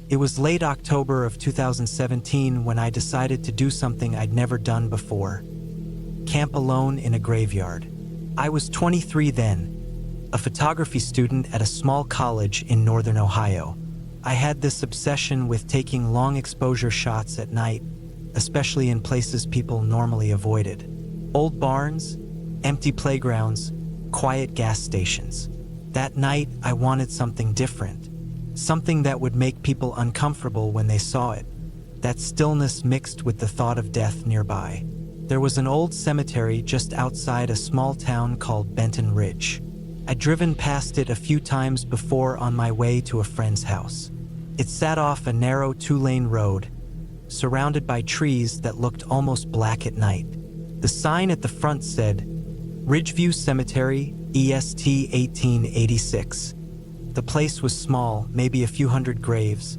It was late October of 2017 when I decided to do something I'd never done before. Camp alone in a graveyard. I was 23 then, a photography student at a small college in northern Ohio. I had this obsession with taking long exposure shots at night, especially in places people normally avoided. Old barns, empty playgrounds, quiet gas stations. That night, I wanted something different. Something that would make people uncomfortable when they saw it. That stillness mixed with the thought of death nearby. There was an old cemetery just outside a small town called Benton Ridge. I'd driven past it a few times before on my way to a friend's house. It sat off a narrow 2-lane road, surrounded by trees that looked almost black at night. The sign at the front said, Ridgeview Cemetery, EST 1886. The place was small, maybe a few hundred graves,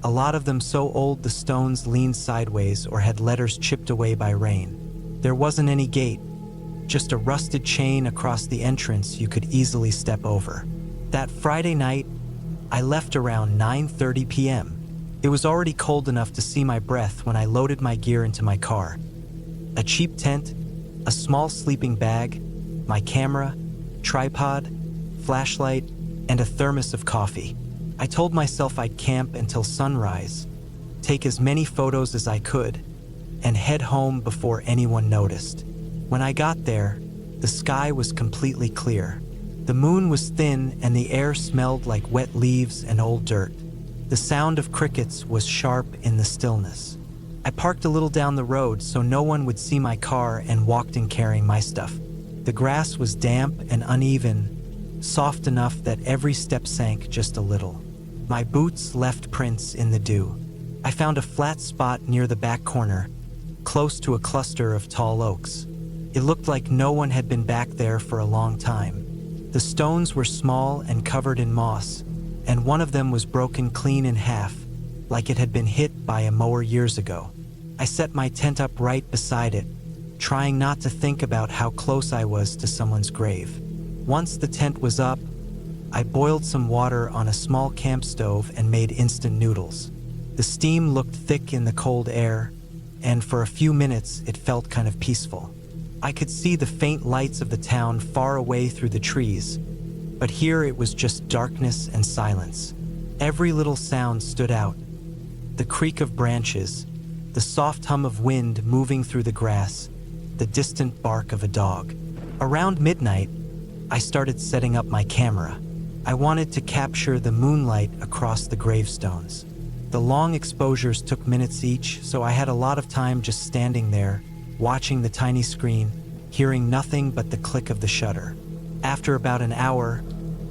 a lot of them so old the stones leaned sideways or had letters chipped away by rain. There wasn't any gate, just a rusted chain across the entrance you could easily step over. That Friday night, I left around 9:30 p.m. It was already cold enough to see my breath when I loaded my gear into my car. A cheap tent, a small sleeping bag, my camera, tripod, flashlight, and a thermos of coffee. I told myself I'd camp until sunrise, take as many photos as I could, and head home before anyone noticed. When I got there, the sky was completely clear. The moon was thin and the air smelled like wet leaves and old dirt. The sound of crickets was sharp in the stillness. I parked a little down the road so no one would see my car and walked in carrying my stuff. The grass was damp and uneven, soft enough that every step sank just a little. My boots left prints in the dew. I found a flat spot near the back corner, close to a cluster of tall oaks. It looked like no one had been back there for a long time. The stones were small and covered in moss, and one of them was broken clean in half, like it had been hit by a mower years ago. I set my tent up right beside it, trying not to think about how close I was to someone's grave. Once the tent was up, I boiled some water on a small camp stove and made instant noodles. The steam looked thick in the cold air, and for a few minutes it felt kind of peaceful. I could see the faint lights of the town far away through the trees, but here it was just darkness and silence. Every little sound stood out. The creak of branches, the soft hum of wind moving through the grass, the distant bark of a dog. Around midnight, I started setting up my camera. I wanted to capture the moonlight across the gravestones. The long exposures took minutes each, so I had a lot of time just standing there, watching the tiny screen, hearing nothing but the click of the shutter. After about an hour,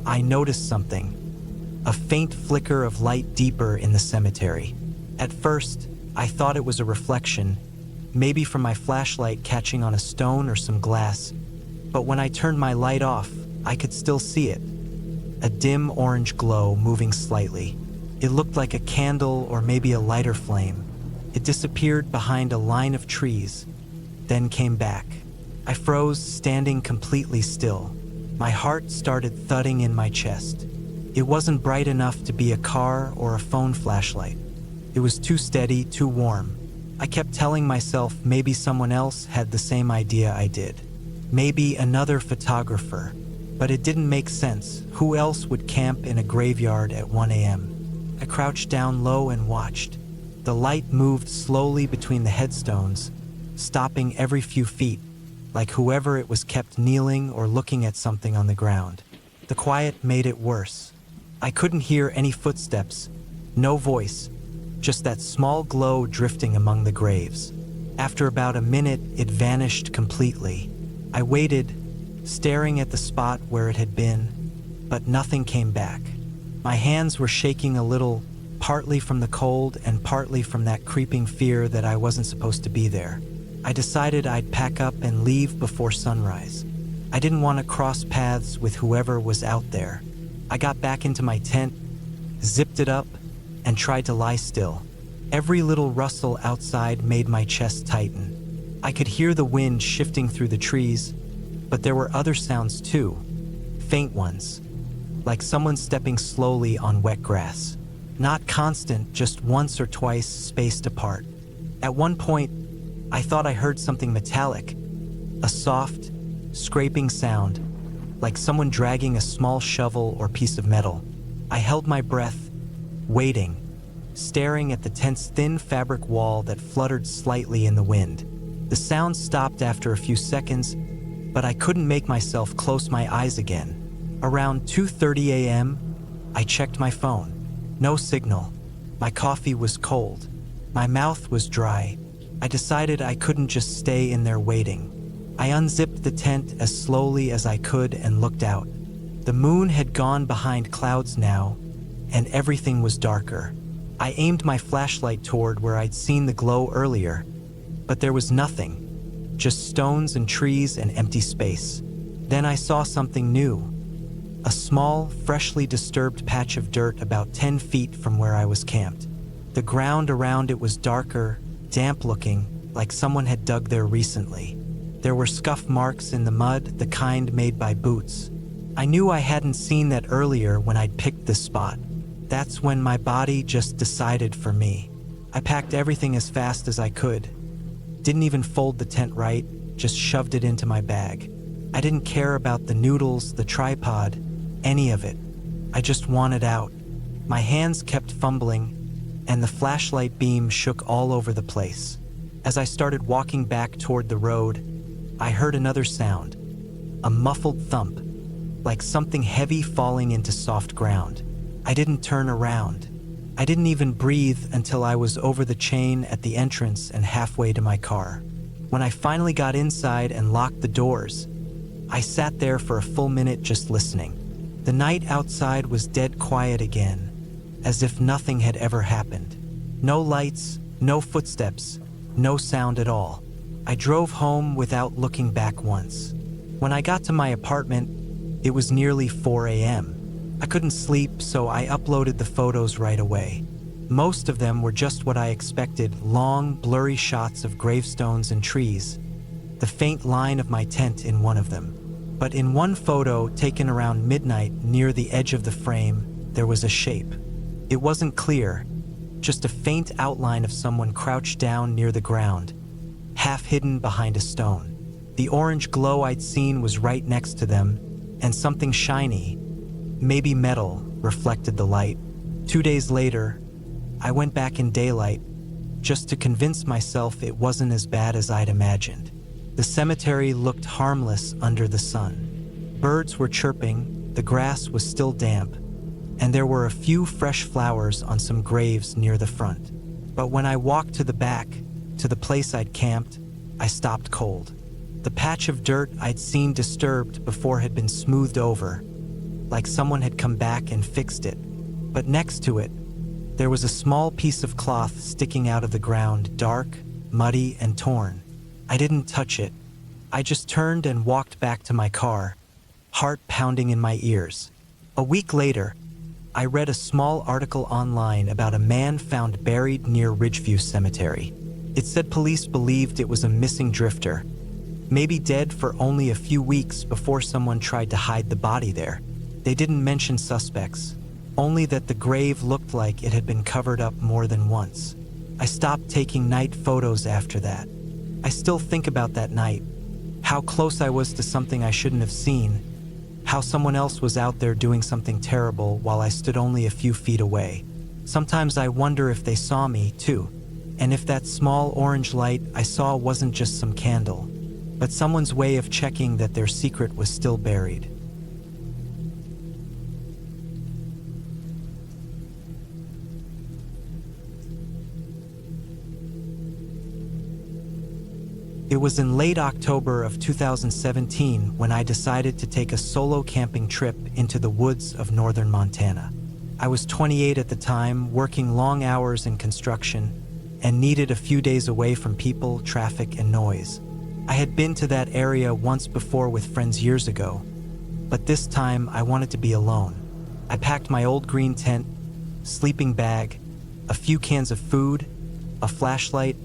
I noticed something. A faint flicker of light deeper in the cemetery. At first, I thought it was a reflection, maybe from my flashlight catching on a stone or some glass. But when I turned my light off, I could still see it. A dim orange glow moving slightly. It looked like a candle or maybe a lighter flame. It disappeared behind a line of trees, then came back. I froze, standing completely still. My heart started thudding in my chest. It wasn't bright enough to be a car or a phone flashlight. It was too steady, too warm. I kept telling myself maybe someone else had the same idea I did. Maybe another photographer. But it didn't make sense. Who else would camp in a graveyard at 1 a.m.? I crouched down low and watched. The light moved slowly between the headstones, stopping every few feet, like whoever it was kept kneeling or looking at something on the ground. The quiet made it worse. I couldn't hear any footsteps, no voice, just that small glow drifting among the graves. After about a minute, it vanished completely. I waited, staring at the spot where it had been, but nothing came back. My hands were shaking a little, partly from the cold and partly from that creeping fear that I wasn't supposed to be there. I decided I'd pack up and leave before sunrise. I didn't want to cross paths with whoever was out there. I got back into my tent, zipped it up, and tried to lie still. Every little rustle outside made my chest tighten. I could hear the wind shifting through the trees, but there were other sounds too, faint ones, like someone stepping slowly on wet grass. Not constant, just once or twice spaced apart. At one point, I thought I heard something metallic, a soft, scraping sound, like someone dragging a small shovel or piece of metal. I held my breath, waiting, staring at the tent's thin fabric wall that fluttered slightly in the wind. The sound stopped after a few seconds, but I couldn't make myself close my eyes again. Around 2:30 a.m., I checked my phone. No signal. My coffee was cold. My mouth was dry. I decided I couldn't just stay in there waiting. I unzipped the tent as slowly as I could and looked out. The moon had gone behind clouds now, and everything was darker. I aimed my flashlight toward where I'd seen the glow earlier, but there was nothing, just stones and trees and empty space. Then I saw something new. A small, freshly disturbed patch of dirt about 10 feet from where I was camped. The ground around it was darker, damp-looking, like someone had dug there recently. There were scuff marks in the mud, the kind made by boots. I knew I hadn't seen that earlier when I'd picked this spot. That's when my body just decided for me. I packed everything as fast as I could. Didn't even fold the tent right, just shoved it into my bag. I didn't care about the noodles, the tripod, any of it. I just wanted out. My hands kept fumbling, and the flashlight beam shook all over the place. As I started walking back toward the road, I heard another sound, a muffled thump, like something heavy falling into soft ground. I didn't turn around. I didn't even breathe until I was over the chain at the entrance and halfway to my car. When I finally got inside and locked the doors, I sat there for a full minute just listening. The night outside was dead quiet again, as if nothing had ever happened. No lights, no footsteps, no sound at all. I drove home without looking back once. When I got to my apartment, it was nearly 4 a.m. I couldn't sleep, so I uploaded the photos right away. Most of them were just what I expected, long, blurry shots of gravestones and trees, the faint line of my tent in one of them. But in one photo, taken around midnight near the edge of the frame, there was a shape. It wasn't clear, just a faint outline of someone crouched down near the ground, half hidden behind a stone. The orange glow I'd seen was right next to them, and something shiny, maybe metal, reflected the light. 2 days later, I went back in daylight, just to convince myself it wasn't as bad as I'd imagined. The cemetery looked harmless under the sun. Birds were chirping, the grass was still damp, and there were a few fresh flowers on some graves near the front. But when I walked to the back, to the place I'd camped, I stopped cold. The patch of dirt I'd seen disturbed before had been smoothed over, like someone had come back and fixed it. But next to it, there was a small piece of cloth sticking out of the ground, dark, muddy, and torn. I didn't touch it. I just turned and walked back to my car, heart pounding in my ears. A week later, I read a small article online about a man found buried near Ridgeview Cemetery. It said police believed it was a missing drifter, maybe dead for only a few weeks before someone tried to hide the body there. They didn't mention suspects, only that the grave looked like it had been covered up more than once. I stopped taking night photos after that. I still think about that night, how close I was to something I shouldn't have seen, how someone else was out there doing something terrible while I stood only a few feet away. Sometimes I wonder if they saw me, too, and if that small orange light I saw wasn't just some candle, but someone's way of checking that their secret was still buried. It was in late October of 2017 when I decided to take a solo camping trip into the woods of northern Montana. I was 28 at the time, working long hours in construction, and needed a few days away from people, traffic, and noise. I had been to that area once before with friends years ago, but this time I wanted to be alone. I packed my old green tent, sleeping bag, a few cans of food, a flashlight,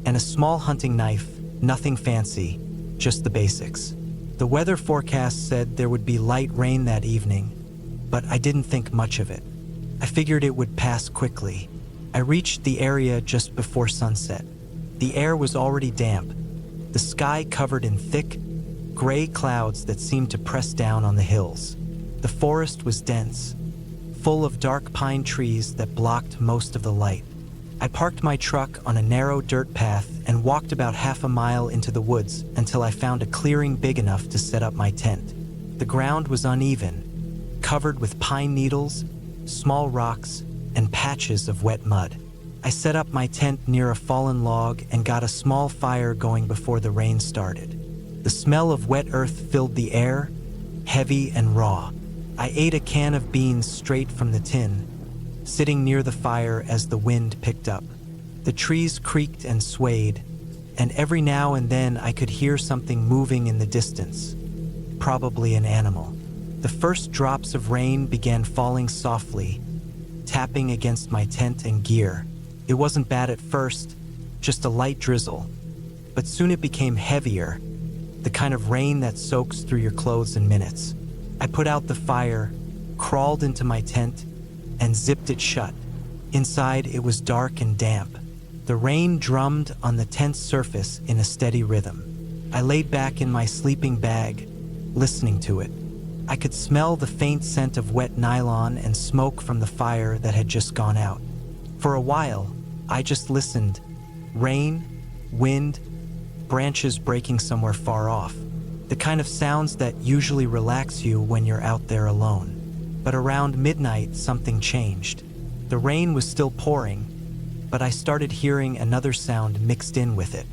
and a small hunting knife. Nothing fancy, just the basics. The weather forecast said there would be light rain that evening, but I didn't think much of it. I figured it would pass quickly. I reached the area just before sunset. The air was already damp, the sky covered in thick, gray clouds that seemed to press down on the hills. The forest was dense, full of dark pine trees that blocked most of the light. I parked my truck on a narrow dirt path and walked about half a mile into the woods until I found a clearing big enough to set up my tent. The ground was uneven, covered with pine needles, small rocks, and patches of wet mud. I set up my tent near a fallen log and got a small fire going before the rain started. The smell of wet earth filled the air, heavy and raw. I ate a can of beans straight from the tin, sitting near the fire as the wind picked up. The trees creaked and swayed, and every now and then I could hear something moving in the distance, probably an animal. The first drops of rain began falling softly, tapping against my tent and gear. It wasn't bad at first, just a light drizzle, but soon it became heavier, the kind of rain that soaks through your clothes in minutes. I put out the fire, crawled into my tent, and zipped it shut. Inside, it was dark and damp. The rain drummed on the tent's surface in a steady rhythm. I laid back in my sleeping bag, listening to it. I could smell the faint scent of wet nylon and smoke from the fire that had just gone out. For a while, I just listened. Rain, wind, branches breaking somewhere far off. The kind of sounds that usually relax you when you're out there alone. But around midnight, something changed. The rain was still pouring, but I started hearing another sound mixed in with it.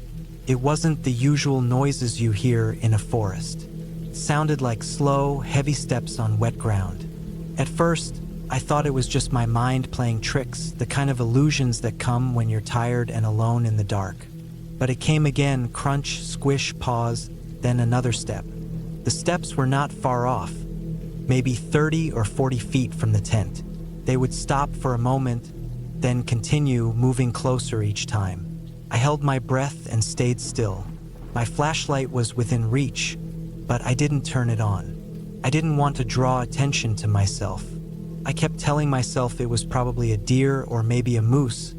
It wasn't the usual noises you hear in a forest. It sounded like slow, heavy steps on wet ground. At first, I thought it was just my mind playing tricks, the kind of illusions that come when you're tired and alone in the dark. But it came again, crunch, squish, pause, then another step. The steps were not far off, maybe 30 or 40 feet from the tent. They would stop for a moment, then continue, moving closer each time. I held my breath and stayed still. My flashlight was within reach, but I didn't turn it on. I didn't want to draw attention to myself. I kept telling myself it was probably a deer or maybe a moose,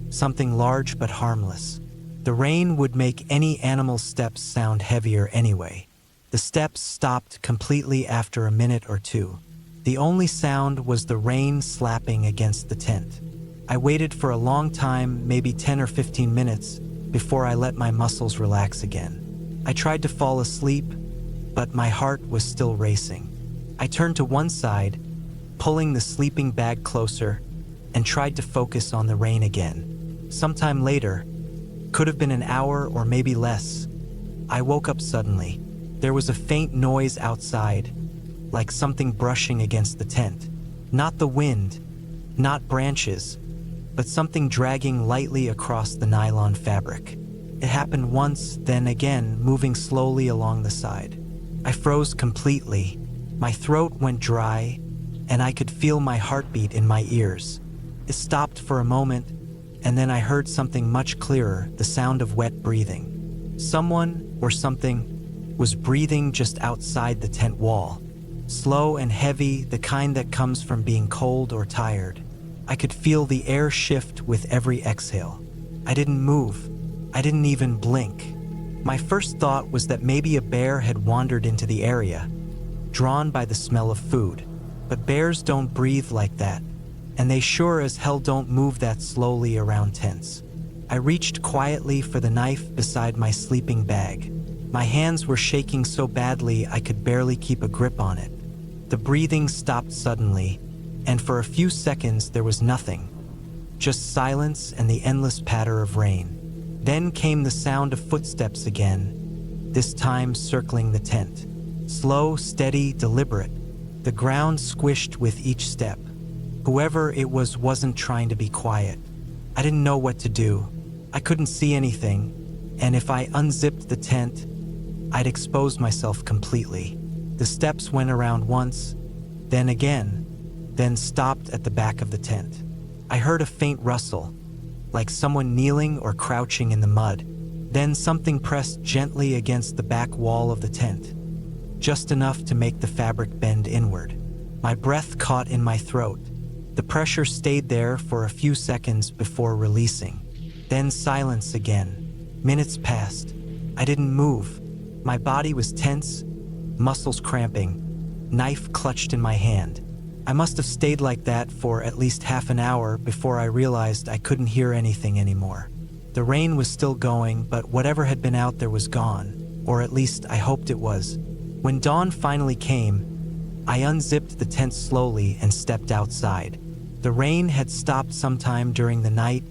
something large but harmless. The rain would make any animal's steps sound heavier anyway. The steps stopped completely after a minute or two. The only sound was the rain slapping against the tent. I waited for a long time, maybe 10 or 15 minutes, before I let my muscles relax again. I tried to fall asleep, but my heart was still racing. I turned to one side, pulling the sleeping bag closer, and tried to focus on the rain again. Sometime later, could have been an hour or maybe less, I woke up suddenly. There was a faint noise outside, like something brushing against the tent. Not the wind, not branches, but something dragging lightly across the nylon fabric. It happened once, then again, moving slowly along the side. I froze completely. My throat went dry, and I could feel my heartbeat in my ears. It stopped for a moment, and then I heard something much clearer, the sound of wet breathing. Someone or something was breathing just outside the tent wall. Slow and heavy, the kind that comes from being cold or tired. I could feel the air shift with every exhale. I didn't move. I didn't even blink. My first thought was that maybe a bear had wandered into the area, drawn by the smell of food. But bears don't breathe like that, and they sure as hell don't move that slowly around tents. I reached quietly for the knife beside my sleeping bag. My hands were shaking so badly I could barely keep a grip on it. The breathing stopped suddenly, and for a few seconds there was nothing, just silence and the endless patter of rain. Then came the sound of footsteps again, this time circling the tent. Slow, steady, deliberate. The ground squished with each step. Whoever it was wasn't trying to be quiet. I didn't know what to do. I couldn't see anything, and if I unzipped the tent, I'd expose myself completely. The steps went around once, then again, then stopped at the back of the tent. I heard a faint rustle, like someone kneeling or crouching in the mud. Then something pressed gently against the back wall of the tent, just enough to make the fabric bend inward. My breath caught in my throat. The pressure stayed there for a few seconds before releasing. Then silence again. Minutes passed. I didn't move. My body was tense, muscles cramping, knife clutched in my hand. I must have stayed like that for at least half an hour before I realized I couldn't hear anything anymore. The rain was still going, but whatever had been out there was gone, or at least I hoped it was. When dawn finally came, I unzipped the tent slowly and stepped outside. The rain had stopped sometime during the night,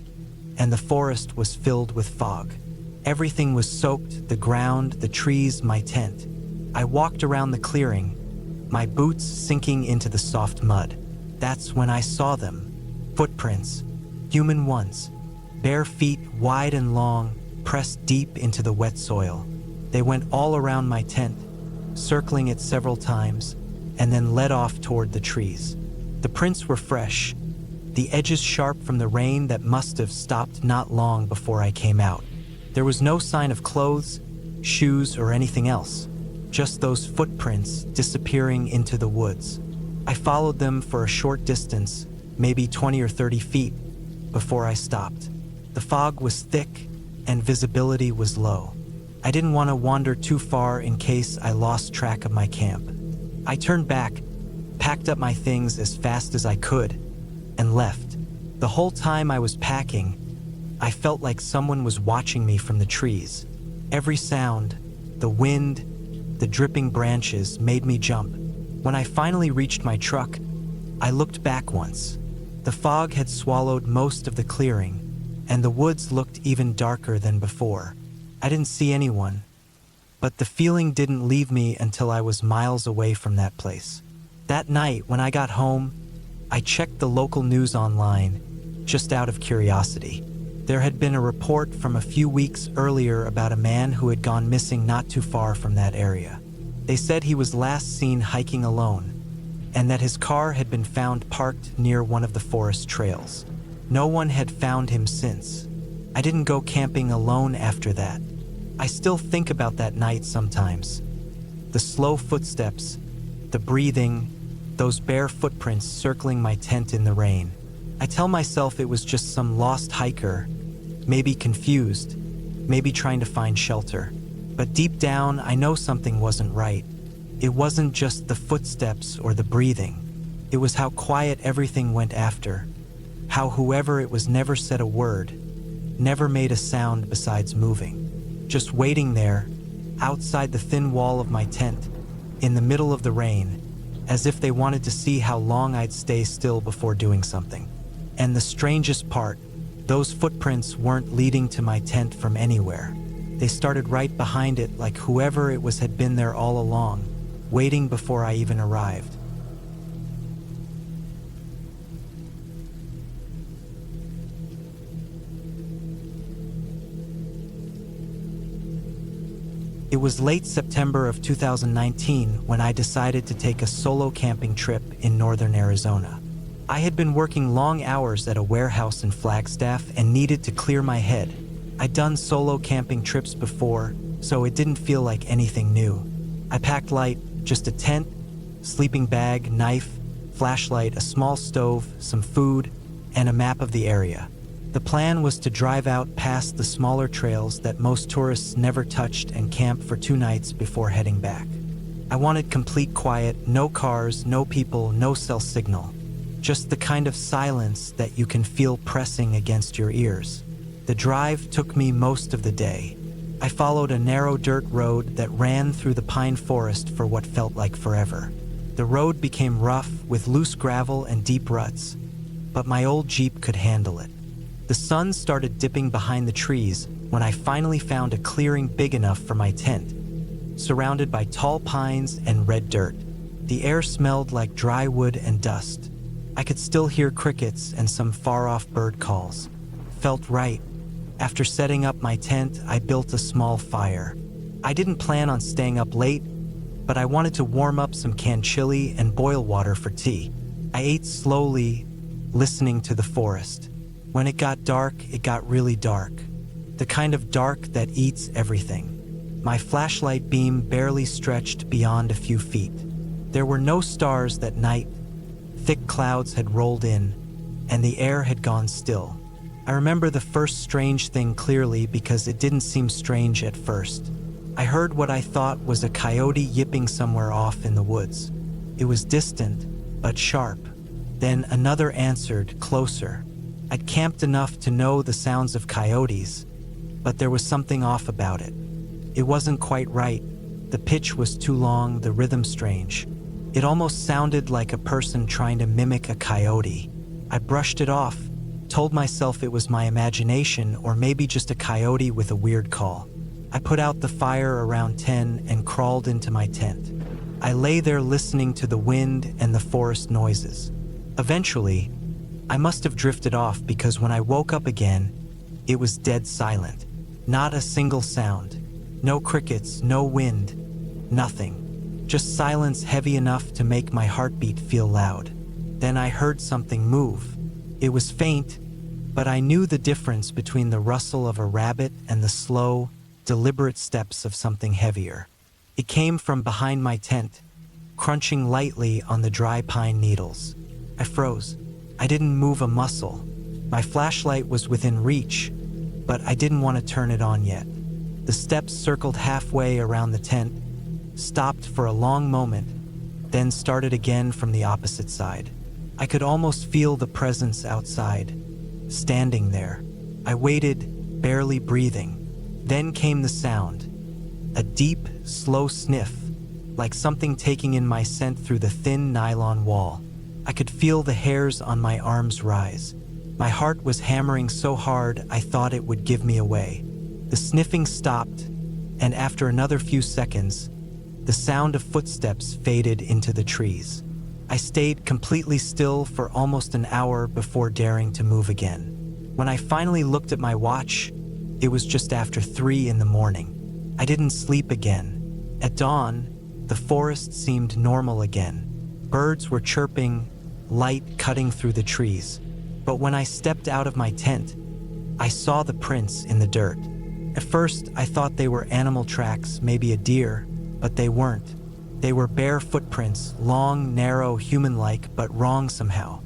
and the forest was filled with fog. Everything was soaked, the ground, the trees, my tent. I walked around the clearing, my boots sinking into the soft mud. That's when I saw them. Footprints, human ones, bare feet, wide and long, pressed deep into the wet soil. They went all around my tent, circling it several times, and then led off toward the trees. The prints were fresh, the edges sharp from the rain that must have stopped not long before I came out. There was no sign of clothes, shoes, or anything else. Just those footprints disappearing into the woods. I followed them for a short distance, maybe 20 or 30 feet, before I stopped. The fog was thick and visibility was low. I didn't want to wander too far in case I lost track of my camp. I turned back, packed up my things as fast as I could, and left. The whole time I was packing, I felt like someone was watching me from the trees. Every sound, the wind, the dripping branches made me jump. When I finally reached my truck, I looked back once. The fog had swallowed most of the clearing, and the woods looked even darker than before. I didn't see anyone, but the feeling didn't leave me until I was miles away from that place. That night, when I got home, I checked the local news online, just out of curiosity. There had been a report from a few weeks earlier about a man who had gone missing not too far from that area. They said he was last seen hiking alone, and that his car had been found parked near one of the forest trails. No one had found him since. I didn't go camping alone after that. I still think about that night sometimes. The slow footsteps, the breathing, those bare footprints circling my tent in the rain. I tell myself it was just some lost hiker, maybe confused, maybe trying to find shelter. But deep down, I know something wasn't right. It wasn't just the footsteps or the breathing. It was how quiet everything went after. How whoever it was never said a word, never made a sound besides moving. Just waiting there, outside the thin wall of my tent, in the middle of the rain, as if they wanted to see how long I'd stay still before doing something. And the strangest part, those footprints weren't leading to my tent from anywhere. They started right behind it, like whoever it was had been there all along, waiting before I even arrived. It was late September of 2019 when I decided to take a solo camping trip in northern Arizona. I had been working long hours at a warehouse in Flagstaff and needed to clear my head. I'd done solo camping trips before, so it didn't feel like anything new. I packed light, just a tent, sleeping bag, knife, flashlight, a small stove, some food, and a map of the area. The plan was to drive out past the smaller trails that most tourists never touched and camp for 2 nights before heading back. I wanted complete quiet, no cars, no people, no cell signal. Just the kind of silence that you can feel pressing against your ears. The drive took me most of the day. I followed a narrow dirt road that ran through the pine forest for what felt like forever. The road became rough with loose gravel and deep ruts, but my old Jeep could handle it. The sun started dipping behind the trees when I finally found a clearing big enough for my tent, surrounded by tall pines and red dirt. The air smelled like dry wood and dust. I could still hear crickets and some far-off bird calls. Felt right. After setting up my tent, I built a small fire. I didn't plan on staying up late, but I wanted to warm up some canned chili and boil water for tea. I ate slowly, listening to the forest. When it got dark, it got really dark. The kind of dark that eats everything. My flashlight beam barely stretched beyond a few feet. There were no stars that night. Thick clouds had rolled in, and the air had gone still. I remember the first strange thing clearly because it didn't seem strange at first. I heard what I thought was a coyote yipping somewhere off in the woods. It was distant, but sharp. Then another answered, closer. I'd camped enough to know the sounds of coyotes, but there was something off about it. It wasn't quite right. The pitch was too long, the rhythm strange. It almost sounded like a person trying to mimic a coyote. I brushed it off, told myself it was my imagination or maybe just a coyote with a weird call. I put out the fire around 10 and crawled into my tent. I lay there listening to the wind and the forest noises. Eventually, I must have drifted off because when I woke up again, it was dead silent. Not a single sound. No crickets, no wind, nothing. Just silence heavy enough to make my heartbeat feel loud. Then I heard something move. It was faint, but I knew the difference between the rustle of a rabbit and the slow, deliberate steps of something heavier. It came from behind my tent, crunching lightly on the dry pine needles. I froze. I didn't move a muscle. My flashlight was within reach, but I didn't want to turn it on yet. The steps circled halfway around the tent, stopped for a long moment, then started again from the opposite side. I could almost feel the presence outside, standing there. I waited, barely breathing. Then came the sound. A deep, slow sniff, like something taking in my scent through the thin nylon wall. I could feel the hairs on my arms rise. My heart was hammering so hard I thought it would give me away. The sniffing stopped, and after another few seconds, the sound of footsteps faded into the trees. I stayed completely still for almost an hour before daring to move again. When I finally looked at my watch, it was just after 3 in the morning. I didn't sleep again. At dawn, the forest seemed normal again. Birds were chirping, light cutting through the trees. But when I stepped out of my tent, I saw the prints in the dirt. At first, I thought they were animal tracks, maybe a deer, but they weren't. They were bare footprints, long, narrow, human-like, but wrong somehow.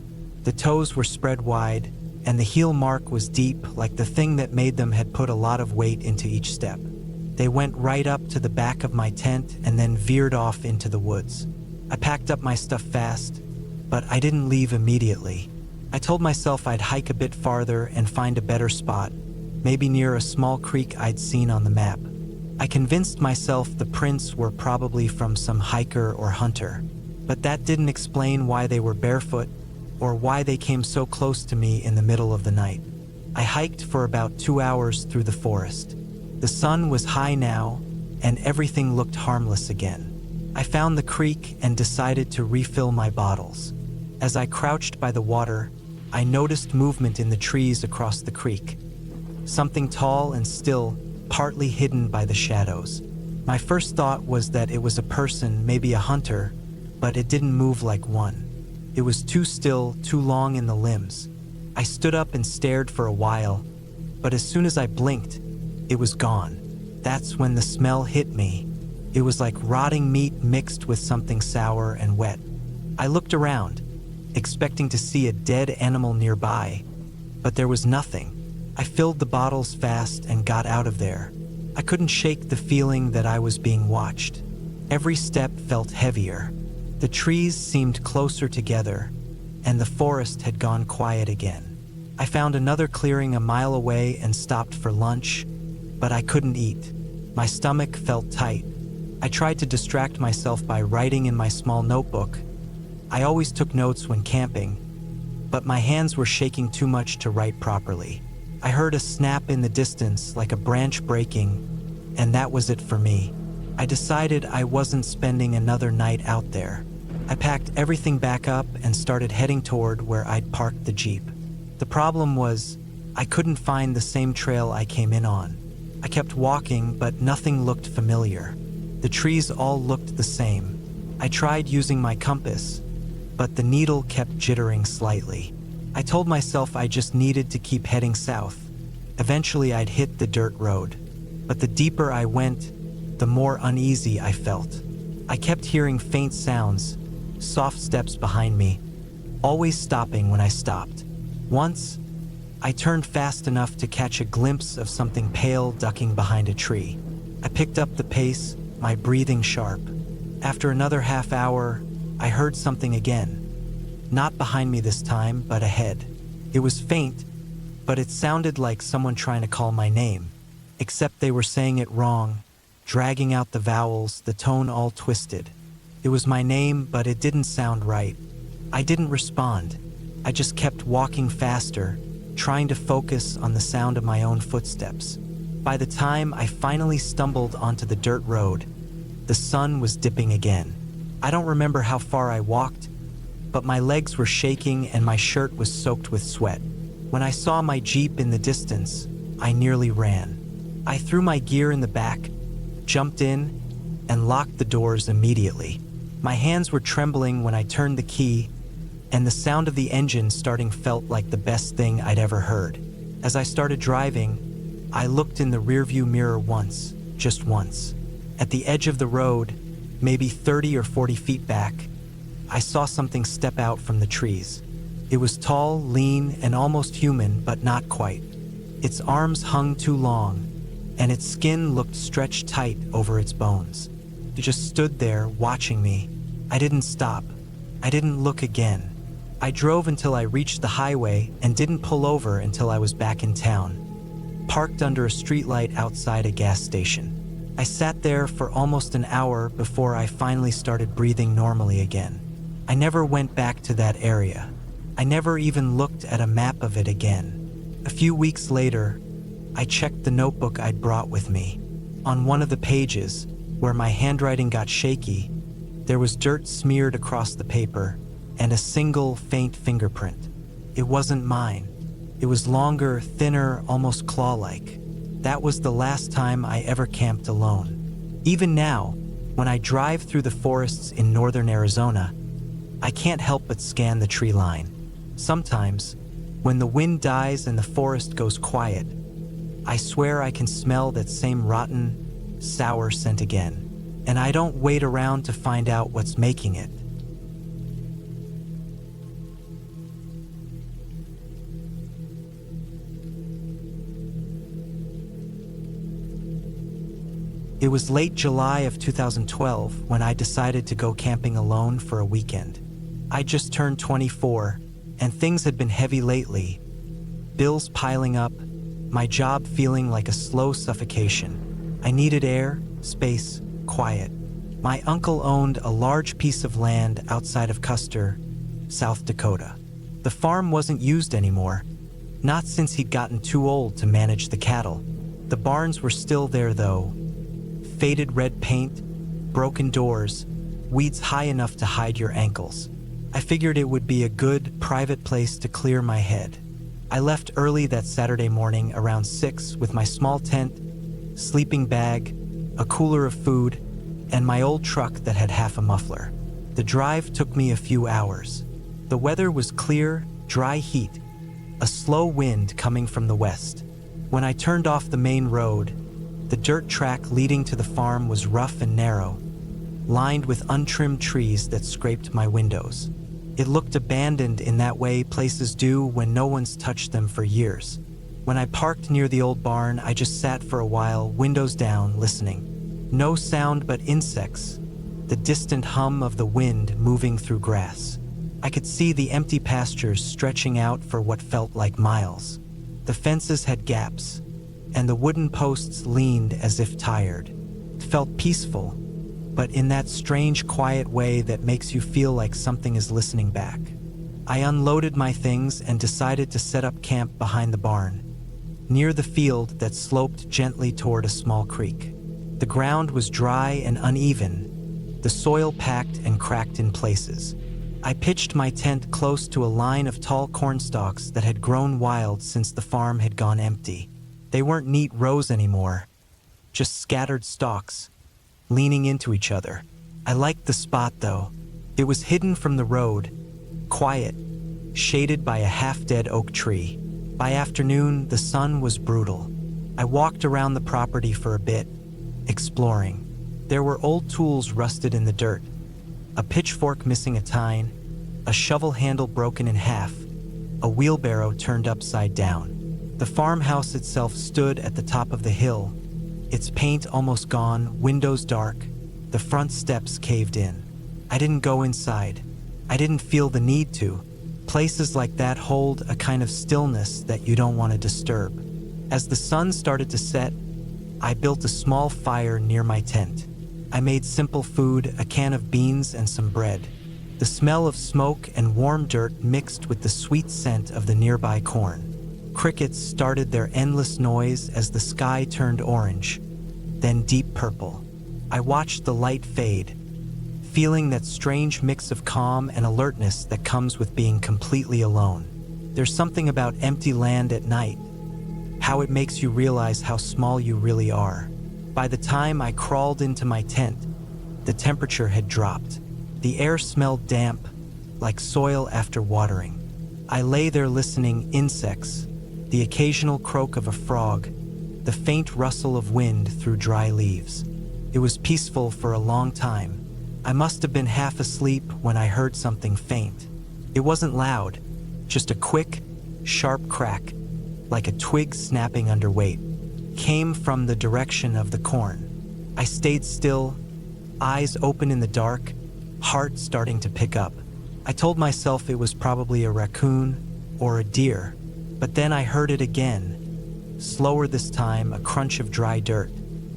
The toes were spread wide, and the heel mark was deep, like the thing that made them had put a lot of weight into each step. They went right up to the back of my tent and then veered off into the woods. I packed up my stuff fast, but I didn't leave immediately. I told myself I'd hike a bit farther and find a better spot, maybe near a small creek I'd seen on the map. I convinced myself the prints were probably from some hiker or hunter, but that didn't explain why they were barefoot or why they came so close to me in the middle of the night. I hiked for about 2 hours through the forest. The sun was high now, and everything looked harmless again. I found the creek and decided to refill my bottles. As I crouched by the water, I noticed movement in the trees across the creek. Something tall and still, partly hidden by the shadows. My first thought was that it was a person, maybe a hunter, but it didn't move like one. It was too still, too long in the limbs. I stood up and stared for a while, but as soon as I blinked, it was gone. That's when the smell hit me. It was like rotting meat mixed with something sour and wet. I looked around, expecting to see a dead animal nearby, but there was nothing. I filled the bottles fast and got out of there. I couldn't shake the feeling that I was being watched. Every step felt heavier. The trees seemed closer together, and the forest had gone quiet again. I found another clearing a mile away and stopped for lunch, but I couldn't eat. My stomach felt tight. I tried to distract myself by writing in my small notebook. I always took notes when camping, but my hands were shaking too much to write properly. I heard a snap in the distance, like a branch breaking, and that was it for me. I decided I wasn't spending another night out there. I packed everything back up and started heading toward where I'd parked the Jeep. The problem was, I couldn't find the same trail I came in on. I kept walking, but nothing looked familiar. The trees all looked the same. I tried using my compass, but the needle kept jittering slightly. I told myself I just needed to keep heading south. Eventually I'd hit the dirt road. But the deeper I went, the more uneasy I felt. I kept hearing faint sounds, soft steps behind me, always stopping when I stopped. Once, I turned fast enough to catch a glimpse of something pale ducking behind a tree. I picked up the pace, my breathing sharp. After another half hour, I heard something again. Not behind me this time, but ahead. It was faint, but it sounded like someone trying to call my name, except they were saying it wrong, dragging out the vowels, the tone all twisted. It was my name, but it didn't sound right. I didn't respond. I just kept walking faster, trying to focus on the sound of my own footsteps. By the time I finally stumbled onto the dirt road, the sun was dipping again. I don't remember how far I walked, but my legs were shaking and my shirt was soaked with sweat. When I saw my Jeep in the distance, I nearly ran. I threw my gear in the back, jumped in, and locked the doors immediately. My hands were trembling when I turned the key, and the sound of the engine starting felt like the best thing I'd ever heard. As I started driving, I looked in the rearview mirror once, just once. At the edge of the road, maybe 30 or 40 feet back, I saw something step out from the trees. It was tall, lean, and almost human, but not quite. Its arms hung too long, and its skin looked stretched tight over its bones. It just stood there, watching me. I didn't stop. I didn't look again. I drove until I reached the highway and didn't pull over until I was back in town, parked under a streetlight outside a gas station. I sat there for almost an hour before I finally started breathing normally again. I never went back to that area. I never even looked at a map of it again. A few weeks later, I checked the notebook I'd brought with me. On one of the pages, where my handwriting got shaky, there was dirt smeared across the paper and a single faint fingerprint. It wasn't mine. It was longer, thinner, almost claw-like. That was the last time I ever camped alone. Even now, when I drive through the forests in northern Arizona, I can't help but scan the tree line. Sometimes, when the wind dies and the forest goes quiet, I swear I can smell that same rotten, sour scent again. And I don't wait around to find out what's making it. It was late July of 2012 when I decided to go camping alone for a weekend. I just turned 24, and things had been heavy lately. Bills piling up, my job feeling like a slow suffocation. I needed air, space, quiet. My uncle owned a large piece of land outside of Custer, South Dakota. The farm wasn't used anymore, not since he'd gotten too old to manage the cattle. The barns were still there though. Faded red paint, broken doors, weeds high enough to hide your ankles. I figured it would be a good, private place to clear my head. I left early that Saturday morning around 6 with my small tent, sleeping bag, a cooler of food, and my old truck that had half a muffler. The drive took me a few hours. The weather was clear, dry heat, a slow wind coming from the west. When I turned off the main road, the dirt track leading to the farm was rough and narrow, lined with untrimmed trees that scraped my windows. It looked abandoned in that way places do when no one's touched them for years. When I parked near the old barn, I just sat for a while, windows down, listening. No sound but insects, the distant hum of the wind moving through grass. I could see the empty pastures stretching out for what felt like miles. The fences had gaps, and the wooden posts leaned as if tired. It felt peaceful, but in that strange, quiet way that makes you feel like something is listening back. I unloaded my things and decided to set up camp behind the barn, near the field that sloped gently toward a small creek. The ground was dry and uneven, the soil packed and cracked in places. I pitched my tent close to a line of tall corn stalks that had grown wild since the farm had gone empty. They weren't neat rows anymore, just scattered stalks, leaning into each other. I liked the spot though. It was hidden from the road, quiet, shaded by a half-dead oak tree. By afternoon, the sun was brutal. I walked around the property for a bit, exploring. There were old tools rusted in the dirt, a pitchfork missing a tine, a shovel handle broken in half, a wheelbarrow turned upside down. The farmhouse itself stood at the top of the hill, its paint almost gone, windows dark, the front steps caved in. I didn't go inside. I didn't feel the need to. Places like that hold a kind of stillness that you don't want to disturb. As the sun started to set, I built a small fire near my tent. I made simple food, a can of beans and some bread. The smell of smoke and warm dirt mixed with the sweet scent of the nearby corn. Crickets started their endless noise as the sky turned orange, then deep purple. I watched the light fade, feeling that strange mix of calm and alertness that comes with being completely alone. There's something about empty land at night, how it makes you realize how small you really are. By the time I crawled into my tent, the temperature had dropped. The air smelled damp, like soil after watering. I lay there listening, insects, the occasional croak of a frog, the faint rustle of wind through dry leaves. It was peaceful for a long time. I must have been half asleep when I heard something faint. It wasn't loud, just a quick, sharp crack, like a twig snapping under weight. Came from the direction of the corn. I stayed still, eyes open in the dark, heart starting to pick up. I told myself it was probably a raccoon or a deer, but then I heard it again. Slower this time, a crunch of dry dirt.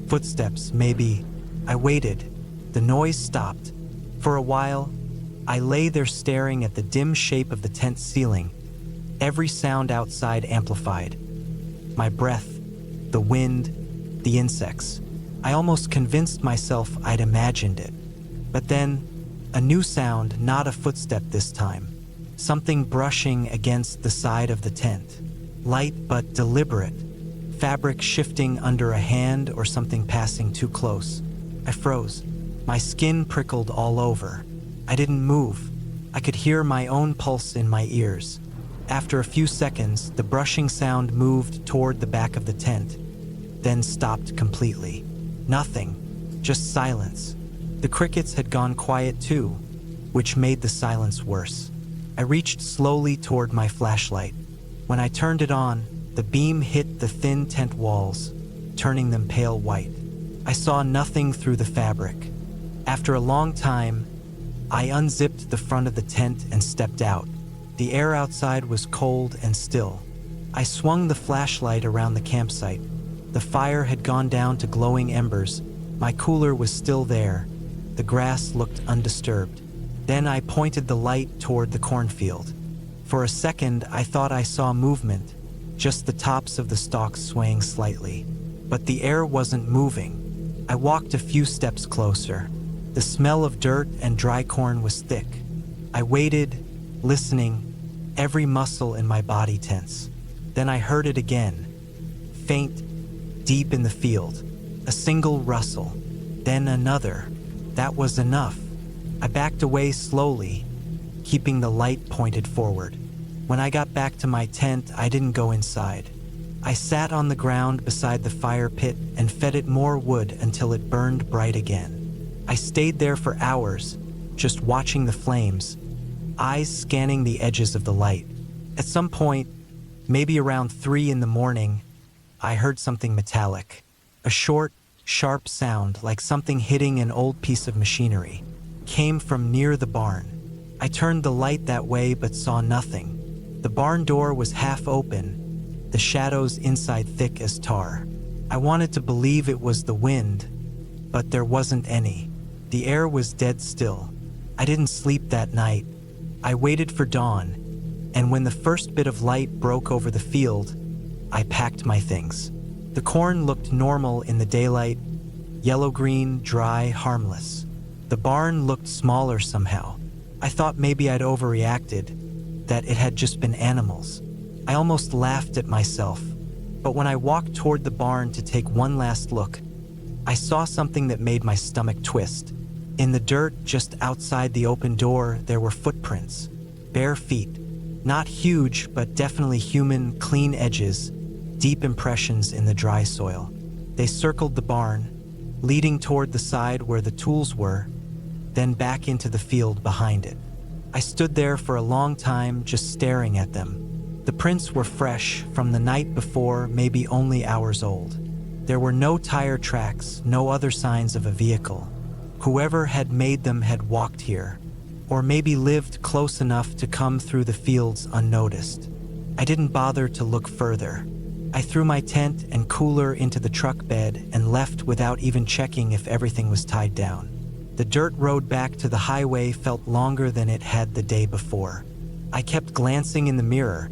Footsteps, maybe. I waited. The noise stopped. For a while, I lay there staring at the dim shape of the tent ceiling, every sound outside amplified. My breath, the wind, the insects. I almost convinced myself I'd imagined it. But then, a new sound, not a footstep this time. Something brushing against the side of the tent. Light but deliberate. Fabric shifting under a hand or something passing too close. I froze. My skin prickled all over. I didn't move. I could hear my own pulse in my ears. After a few seconds, the brushing sound moved toward the back of the tent, then stopped completely. Nothing, just silence. The crickets had gone quiet too, which made the silence worse. I reached slowly toward my flashlight. When I turned it on, the beam hit the thin tent walls, turning them pale white. I saw nothing through the fabric. After a long time, I unzipped the front of the tent and stepped out. The air outside was cold and still. I swung the flashlight around the campsite. The fire had gone down to glowing embers. My cooler was still there. The grass looked undisturbed. Then I pointed the light toward the cornfield. For a second, I thought I saw movement, just the tops of the stalks swaying slightly. But the air wasn't moving. I walked a few steps closer. The smell of dirt and dry corn was thick. I waited, listening, every muscle in my body tense. Then I heard it again, faint, deep in the field. A single rustle, then another. That was enough. I backed away slowly, keeping the light pointed forward. When I got back to my tent, I didn't go inside. I sat on the ground beside the fire pit and fed it more wood until it burned bright again. I stayed there for hours, just watching the flames, eyes scanning the edges of the light. At some point, maybe around 3 in the morning, I heard something metallic. A short, sharp sound like something hitting an old piece of machinery. Came from near the barn. I turned the light that way but saw nothing. The barn door was half open, the shadows inside thick as tar. I wanted to believe it was the wind, but there wasn't any. The air was dead still. I didn't sleep that night. I waited for dawn, and when the first bit of light broke over the field, I packed my things. The corn looked normal in the daylight, yellow-green, dry, harmless. The barn looked smaller somehow. I thought maybe I'd overreacted, that it had just been animals. I almost laughed at myself, but when I walked toward the barn to take one last look, I saw something that made my stomach twist. In the dirt just outside the open door, there were footprints, bare feet. Not huge, but definitely human, clean edges, deep impressions in the dry soil. They circled the barn, leading toward the side where the tools were, then back into the field behind it. I stood there for a long time just staring at them. The prints were fresh from the night before, maybe only hours old. There were no tire tracks, no other signs of a vehicle. Whoever had made them had walked here, or maybe lived close enough to come through the fields unnoticed. I didn't bother to look further. I threw my tent and cooler into the truck bed and left without even checking if everything was tied down. The dirt road back to the highway felt longer than it had the day before. I kept glancing in the mirror,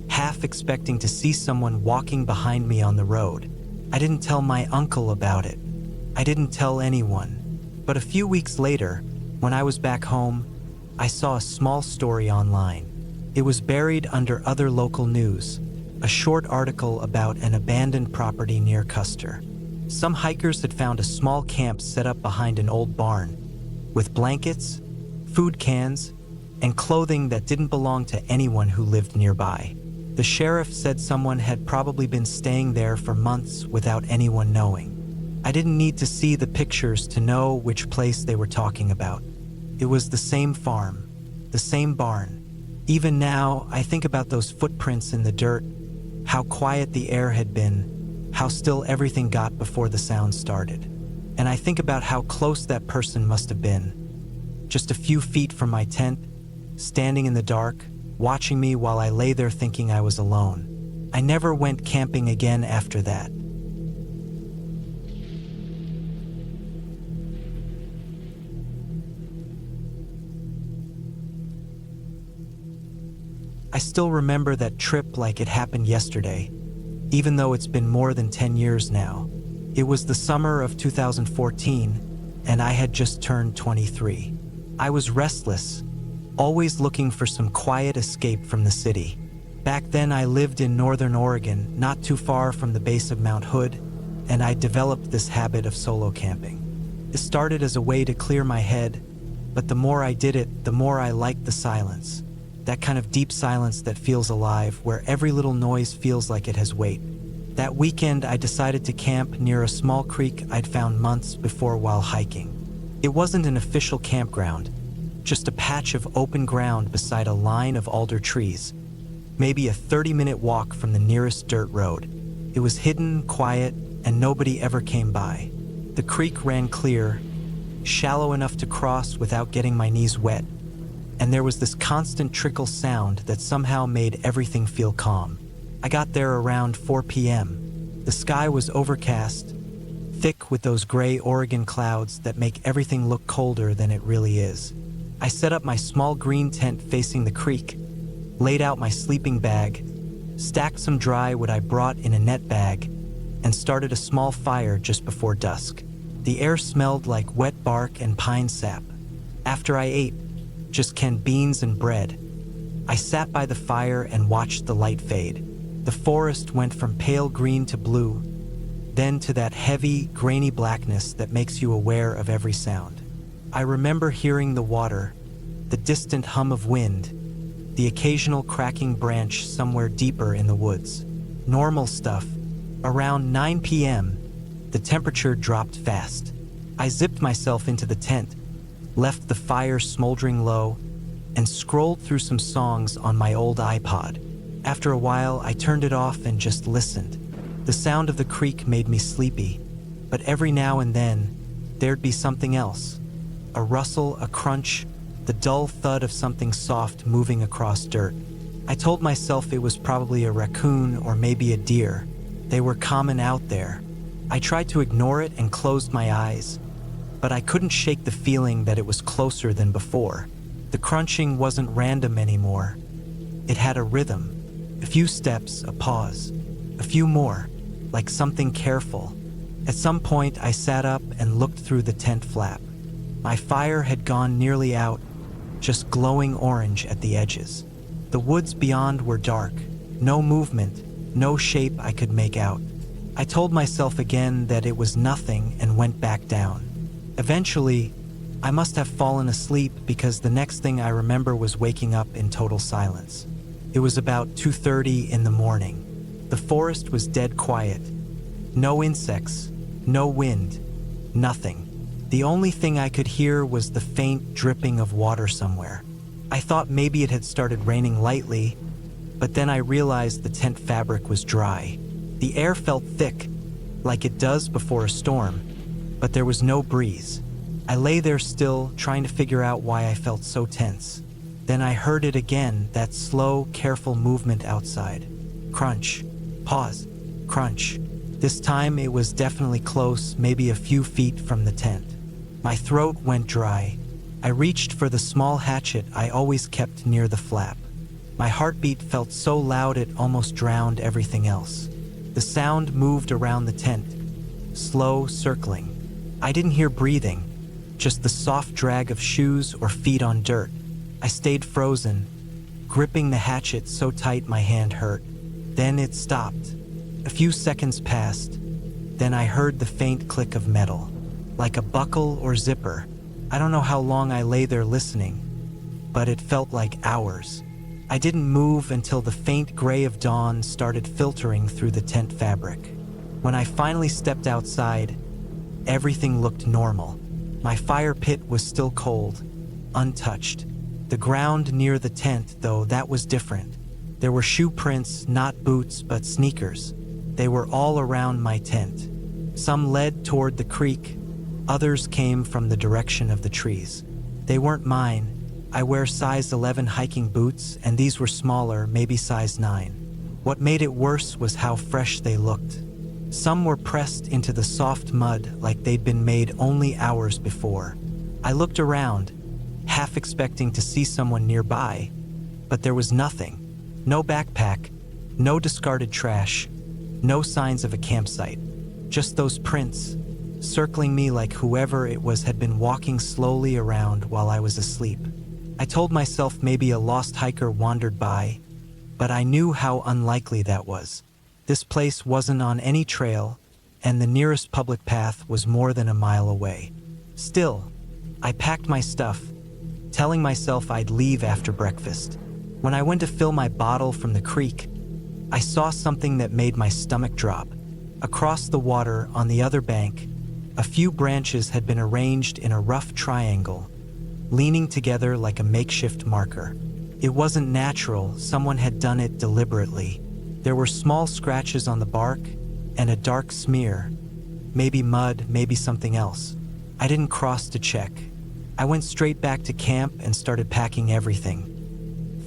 half expecting to see someone walking behind me on the road. I didn't tell my uncle about it. I didn't tell anyone. But a few weeks later, when I was back home, I saw a small story online. It was buried under other local news, a short article about an abandoned property near Custer. Some hikers had found a small camp set up behind an old barn, with blankets, food cans, and clothing that didn't belong to anyone who lived nearby. The sheriff said someone had probably been staying there for months without anyone knowing. I didn't need to see the pictures to know which place they were talking about. It was the same farm, the same barn. Even now, I think about those footprints in the dirt, how quiet the air had been, how still everything got before the sound started. And I think about how close that person must have been. Just a few feet from my tent, standing in the dark, watching me while I lay there thinking I was alone. I never went camping again after that. I still remember that trip like it happened yesterday, even though it's been more than 10 years now. It was the summer of 2014, and I had just turned 23. I was restless, always looking for some quiet escape from the city. Back then I lived in northern Oregon, not too far from the base of Mount Hood, and I developed this habit of solo camping. It started as a way to clear my head, but the more I did it, the more I liked the silence. That kind of deep silence that feels alive, where every little noise feels like it has weight. That weekend, I decided to camp near a small creek I'd found months before while hiking. It wasn't an official campground, just a patch of open ground beside a line of alder trees, maybe a 30-minute walk from the nearest dirt road. It was hidden, quiet, and nobody ever came by. The creek ran clear, shallow enough to cross without getting my knees wet, and there was this constant trickle sound that somehow made everything feel calm. I got there around 4 p.m. The sky was overcast, thick with those gray Oregon clouds that make everything look colder than it really is. I set up my small green tent facing the creek, laid out my sleeping bag, stacked some dry wood I brought in a net bag, and started a small fire just before dusk. The air smelled like wet bark and pine sap. After I ate, just canned beans and bread, I sat by the fire and watched the light fade. The forest went from pale green to blue, then to that heavy, grainy blackness that makes you aware of every sound. I remember hearing the water, the distant hum of wind, the occasional cracking branch somewhere deeper in the woods. Normal stuff. Around 9 p.m., the temperature dropped fast. I zipped myself into the tent, left the fire smoldering low, and scrolled through some songs on my old iPod. After a while, I turned it off and just listened. The sound of the creek made me sleepy, but every now and then, there'd be something else. A rustle, a crunch, the dull thud of something soft moving across dirt. I told myself it was probably a raccoon or maybe a deer. They were common out there. I tried to ignore it and closed my eyes, but I couldn't shake the feeling that it was closer than before. The crunching wasn't random anymore. It had a rhythm. A few steps, a pause, a few more, like something careful. At some point, I sat up and looked through the tent flap. My fire had gone nearly out, just glowing orange at the edges. The woods beyond were dark, no movement, no shape I could make out. I told myself again that it was nothing and went back down. Eventually, I must have fallen asleep because the next thing I remember was waking up in total silence. It was about 2:30 in the morning. The forest was dead quiet. No insects, no wind, nothing. The only thing I could hear was the faint dripping of water somewhere. I thought maybe it had started raining lightly, but then I realized the tent fabric was dry. The air felt thick, like it does before a storm, but there was no breeze. I lay there still, trying to figure out why I felt so tense. Then I heard it again, that slow, careful movement outside. Crunch. Pause. Crunch. This time it was definitely close, maybe a few feet from the tent. My throat went dry. I reached for the small hatchet I always kept near the flap. My heartbeat felt so loud it almost drowned everything else. The sound moved around the tent, slow, circling. I didn't hear breathing, just the soft drag of shoes or feet on dirt. I stayed frozen, gripping the hatchet so tight my hand hurt. Then it stopped. A few seconds passed. Then I heard the faint click of metal, like a buckle or zipper. I don't know how long I lay there listening, but it felt like hours. I didn't move until the faint gray of dawn started filtering through the tent fabric. When I finally stepped outside, everything looked normal. My fire pit was still cold, untouched. The ground near the tent, though, that was different. There were shoe prints, not boots, but sneakers. They were all around my tent. Some led toward the creek, others came from the direction of the trees. They weren't mine. I wear size 11 hiking boots, and these were smaller, maybe size 9. What made it worse was how fresh they looked. Some were pressed into the soft mud like they'd been made only hours before. I looked around, half expecting to see someone nearby, but there was nothing. No backpack, no discarded trash, no signs of a campsite. Just those prints, circling me like whoever it was had been walking slowly around while I was asleep. I told myself maybe a lost hiker wandered by, but I knew how unlikely that was. This place wasn't on any trail, and the nearest public path was more than a mile away. Still, I packed my stuff, telling myself I'd leave after breakfast. When I went to fill my bottle from the creek, I saw something that made my stomach drop. Across the water, on the other bank, a few branches had been arranged in a rough triangle, leaning together like a makeshift marker. It wasn't natural, someone had done it deliberately. There were small scratches on the bark and a dark smear, maybe mud, maybe something else. I didn't cross to check. I went straight back to camp and started packing everything.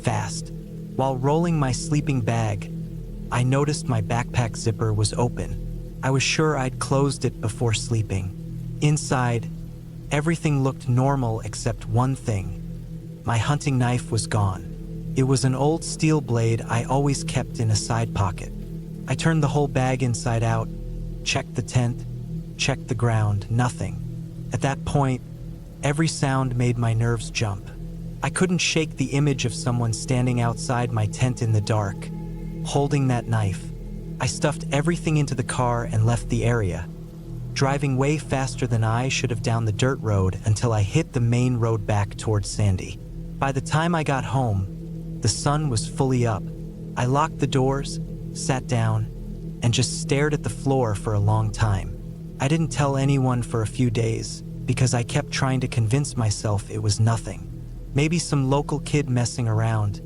Fast. While rolling my sleeping bag, I noticed my backpack zipper was open. I was sure I'd closed it before sleeping. Inside, everything looked normal except one thing. My hunting knife was gone. It was an old steel blade I always kept in a side pocket. I turned the whole bag inside out, checked the tent, checked the ground, nothing. At that point, every sound made my nerves jump. I couldn't shake the image of someone standing outside my tent in the dark, holding that knife. I stuffed everything into the car and left the area, driving way faster than I should have down the dirt road until I hit the main road back towards Sandy. By the time I got home, the sun was fully up. I locked the doors, sat down, and just stared at the floor for a long time. I didn't tell anyone for a few days because I kept trying to convince myself it was nothing. Maybe some local kid messing around.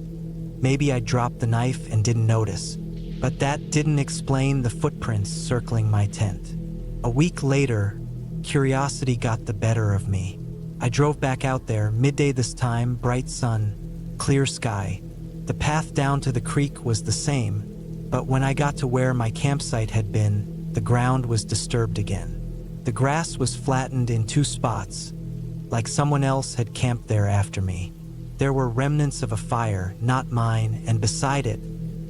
Maybe I dropped the knife and didn't notice. But that didn't explain the footprints circling my tent. A week later, curiosity got the better of me. I drove back out there, midday this time, bright sun, clear sky. The path down to the creek was the same, but when I got to where my campsite had been, the ground was disturbed again. The grass was flattened in 2 spots, like someone else had camped there after me. There were remnants of a fire, not mine, and beside it,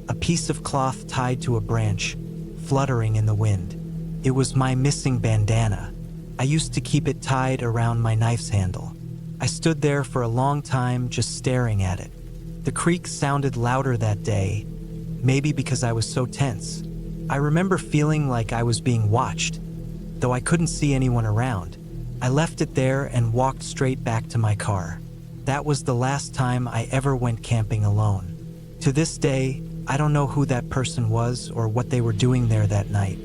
a piece of cloth tied to a branch, fluttering in the wind. It was my missing bandana. I used to keep it tied around my knife's handle. I stood there for a long time just staring at it. The creek sounded louder that day, maybe because I was so tense. I remember feeling like I was being watched, though I couldn't see anyone around. I left it there and walked straight back to my car. That was the last time I ever went camping alone. To this day, I don't know who that person was or what they were doing there that night,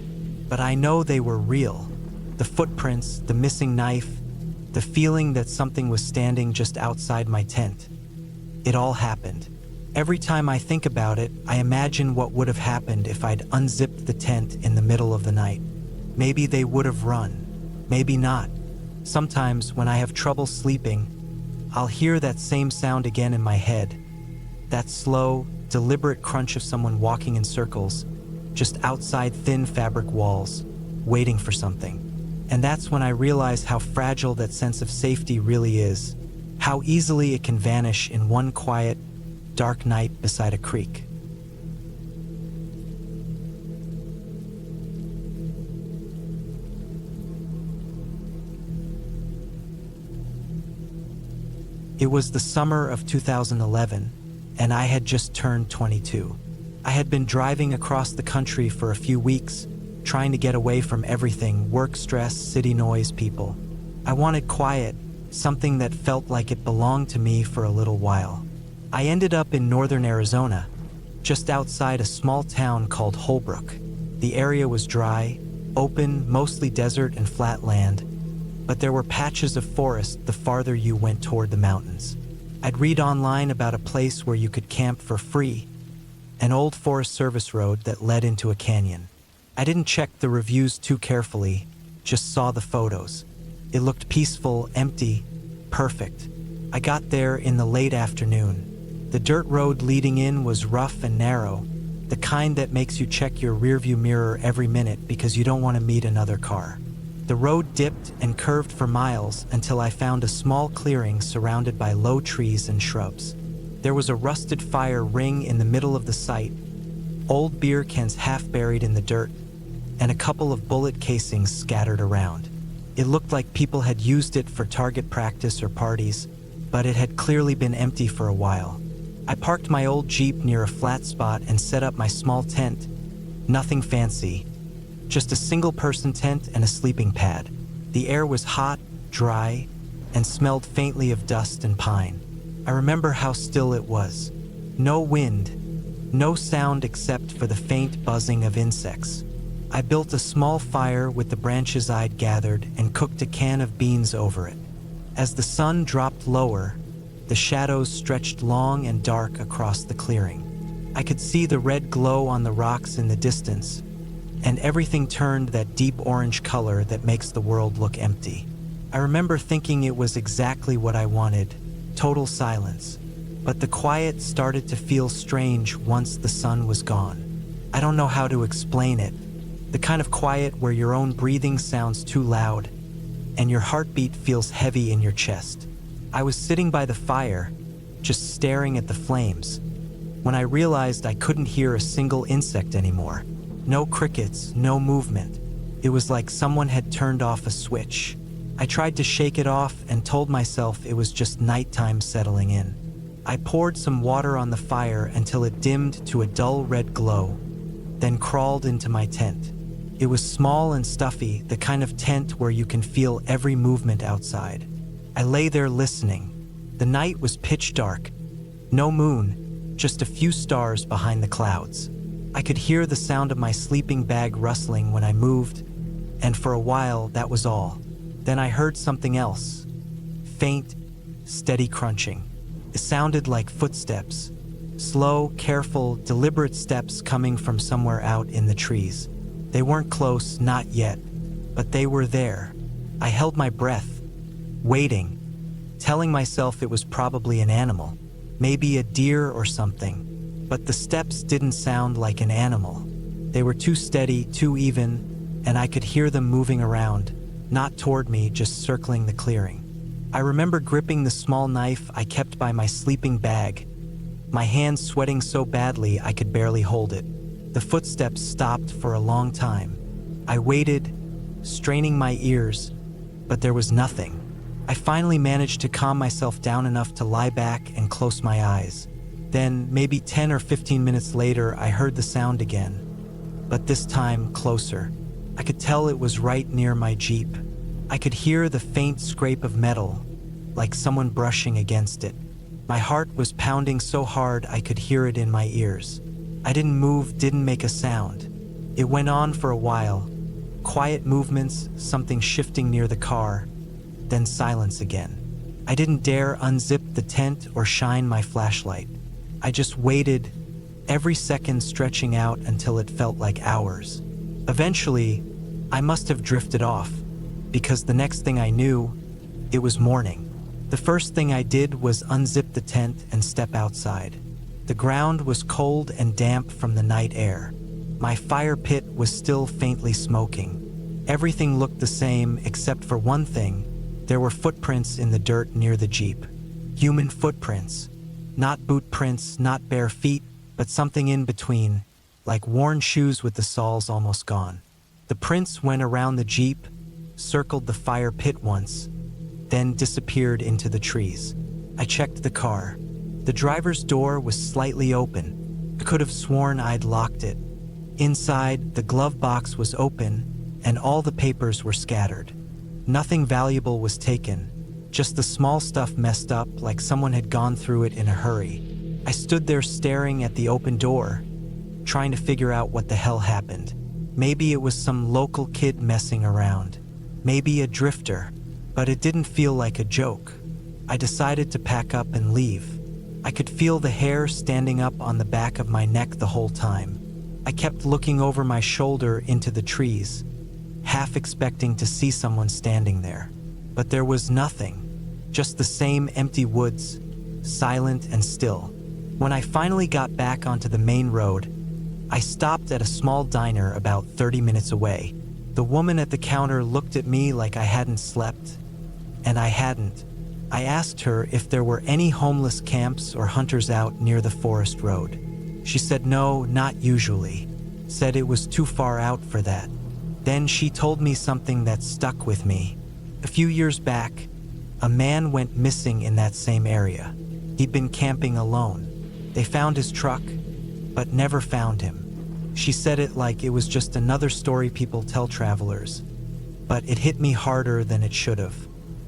but I know they were real. The footprints, the missing knife, the feeling that something was standing just outside my tent. It all happened. Every time I think about it, I imagine what would have happened if I'd unzipped the tent in the middle of the night. Maybe they would have run. Maybe not. Sometimes, when I have trouble sleeping, I'll hear that same sound again in my head. That slow, deliberate crunch of someone walking in circles, just outside thin fabric walls, waiting for something. And that's when I realize how fragile that sense of safety really is, how easily it can vanish in one quiet, dark night beside a creek. It was the summer of 2011, and I had just turned 22. I had been driving across the country for a few weeks, trying to get away from everything: work stress, city noise, people. I wanted quiet, something that felt like it belonged to me for a little while. I ended up in northern Arizona, just outside a small town called Holbrook. The area was dry, open, mostly desert and flat land, but there were patches of forest the farther you went toward the mountains. I'd read online about a place where you could camp for free, an old Forest Service road that led into a canyon. I didn't check the reviews too carefully, just saw the photos. It looked peaceful, empty, perfect. I got there in the late afternoon. The dirt road leading in was rough and narrow, the kind that makes you check your rearview mirror every minute because you don't want to meet another car. The road dipped and curved for miles until I found a small clearing surrounded by low trees and shrubs. There was a rusted fire ring in the middle of the site, old beer cans half buried in the dirt, and a couple of bullet casings scattered around. It looked like people had used it for target practice or parties, but it had clearly been empty for a while. I parked my old Jeep near a flat spot and set up my small tent. Nothing fancy, just a single-person tent and a sleeping pad. The air was hot, dry, and smelled faintly of dust and pine. I remember how still it was. No wind, no sound except for the faint buzzing of insects. I built a small fire with the branches I'd gathered and cooked a can of beans over it. As the sun dropped lower, the shadows stretched long and dark across the clearing. I could see the red glow on the rocks in the distance, and everything turned that deep orange color that makes the world look empty. I remember thinking it was exactly what I wanted, total silence. But the quiet started to feel strange once the sun was gone. I don't know how to explain it. The kind of quiet where your own breathing sounds too loud, and your heartbeat feels heavy in your chest. I was sitting by the fire, just staring at the flames, when I realized I couldn't hear a single insect anymore. No crickets, no movement. It was like someone had turned off a switch. I tried to shake it off and told myself it was just nighttime settling in. I poured some water on the fire until it dimmed to a dull red glow, then crawled into my tent. It was small and stuffy, the kind of tent where you can feel every movement outside. I lay there listening. The night was pitch dark. No moon, just a few stars behind the clouds. I could hear the sound of my sleeping bag rustling when I moved, and for a while that was all. Then I heard something else. Faint, steady crunching. It sounded like footsteps. Slow, careful, deliberate steps coming from somewhere out in the trees. They weren't close, not yet, but they were there. I held my breath, waiting, telling myself it was probably an animal, maybe a deer or something. But the steps didn't sound like an animal. They were too steady, too even, and I could hear them moving around, not toward me, just circling the clearing. I remember gripping the small knife I kept by my sleeping bag, my hands sweating so badly I could barely hold it. The footsteps stopped for a long time. I waited, straining my ears, but there was nothing. I finally managed to calm myself down enough to lie back and close my eyes. Then, maybe 10 or 15 minutes later, I heard the sound again, but this time closer. I could tell it was right near my Jeep. I could hear the faint scrape of metal, like someone brushing against it. My heart was pounding so hard I could hear it in my ears. I didn't move, didn't make a sound. It went on for a while. Quiet movements, something shifting near the car, then silence again. I didn't dare unzip the tent or shine my flashlight. I just waited, every second stretching out until it felt like hours. Eventually, I must have drifted off, because the next thing I knew, it was morning. The first thing I did was unzip the tent and step outside. The ground was cold and damp from the night air. My fire pit was still faintly smoking. Everything looked the same except for one thing. There were footprints in the dirt near the Jeep. Human footprints. Not boot prints, not bare feet, but something in between, like worn shoes with the soles almost gone. The prints went around the Jeep, circled the fire pit once, then disappeared into the trees. I checked the car. The driver's door was slightly open. I could have sworn I'd locked it. Inside, the glove box was open, and all the papers were scattered. Nothing valuable was taken, just the small stuff messed up like someone had gone through it in a hurry. I stood there staring at the open door, trying to figure out what the hell happened. Maybe it was some local kid messing around. Maybe a drifter, but it didn't feel like a joke. I decided to pack up and leave. I could feel the hair standing up on the back of my neck the whole time. I kept looking over my shoulder into the trees, half expecting to see someone standing there. But there was nothing, just the same empty woods, silent and still. When I finally got back onto the main road, I stopped at a small diner about 30 minutes away. The woman at the counter looked at me like I hadn't slept, and I hadn't. I asked her if there were any homeless camps or hunters out near the forest road. She said no, not usually. Said it was too far out for that. Then she told me something that stuck with me. A few years back, a man went missing in that same area. He'd been camping alone. They found his truck, but never found him. She said it like it was just another story people tell travelers, but it hit me harder than it should have.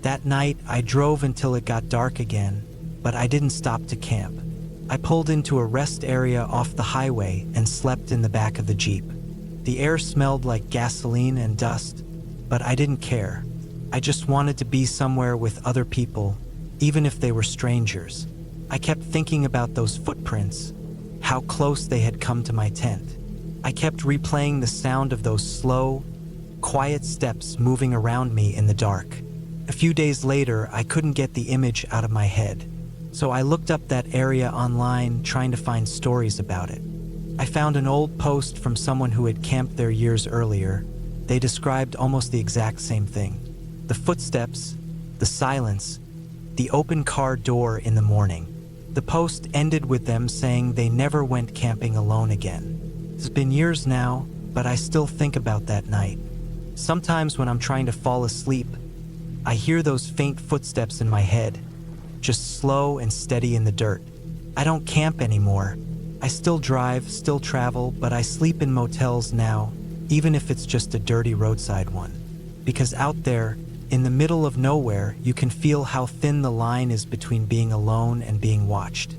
That night, I drove until it got dark again, but I didn't stop to camp. I pulled into a rest area off the highway and slept in the back of the Jeep. The air smelled like gasoline and dust, but I didn't care. I just wanted to be somewhere with other people, even if they were strangers. I kept thinking about those footprints, how close they had come to my tent. I kept replaying the sound of those slow, quiet steps moving around me in the dark. A few days later, I couldn't get the image out of my head, so I looked up that area online trying to find stories about it. I found an old post from someone who had camped there years earlier. They described almost the exact same thing. The footsteps, the silence, the open car door in the morning. The post ended with them saying they never went camping alone again. It's been years now, but I still think about that night. Sometimes when I'm trying to fall asleep, I hear those faint footsteps in my head, just slow and steady in the dirt. I don't camp anymore. I still drive, still travel, but I sleep in motels now, even if it's just a dirty roadside one. Because out there, in the middle of nowhere, you can feel how thin the line is between being alone and being watched.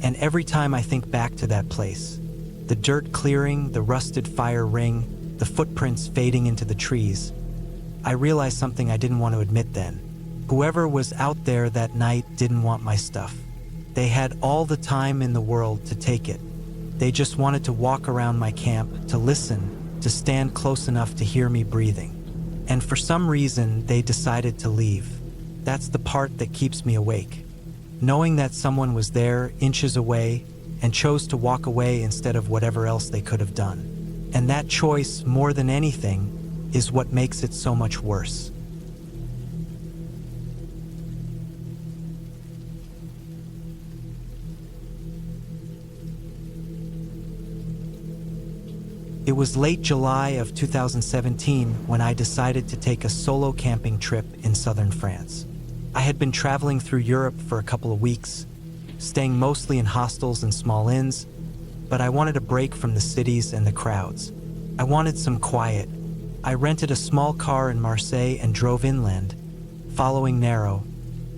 And every time I think back to that place, the dirt clearing, the rusted fire ring, the footprints fading into the trees, I realize something I didn't want to admit then. Whoever was out there that night didn't want my stuff. They had all the time in the world to take it. They just wanted to walk around my camp, to listen, to stand close enough to hear me breathing. And for some reason, they decided to leave. That's the part that keeps me awake. Knowing that someone was there, inches away, and chose to walk away instead of whatever else they could have done. And that choice, more than anything, is what makes it so much worse. It was late July of 2017 when I decided to take a solo camping trip in southern France. I had been traveling through Europe for a couple of weeks, staying mostly in hostels and small inns, but I wanted a break from the cities and the crowds. I wanted some quiet. I rented a small car in Marseille and drove inland, following narrow,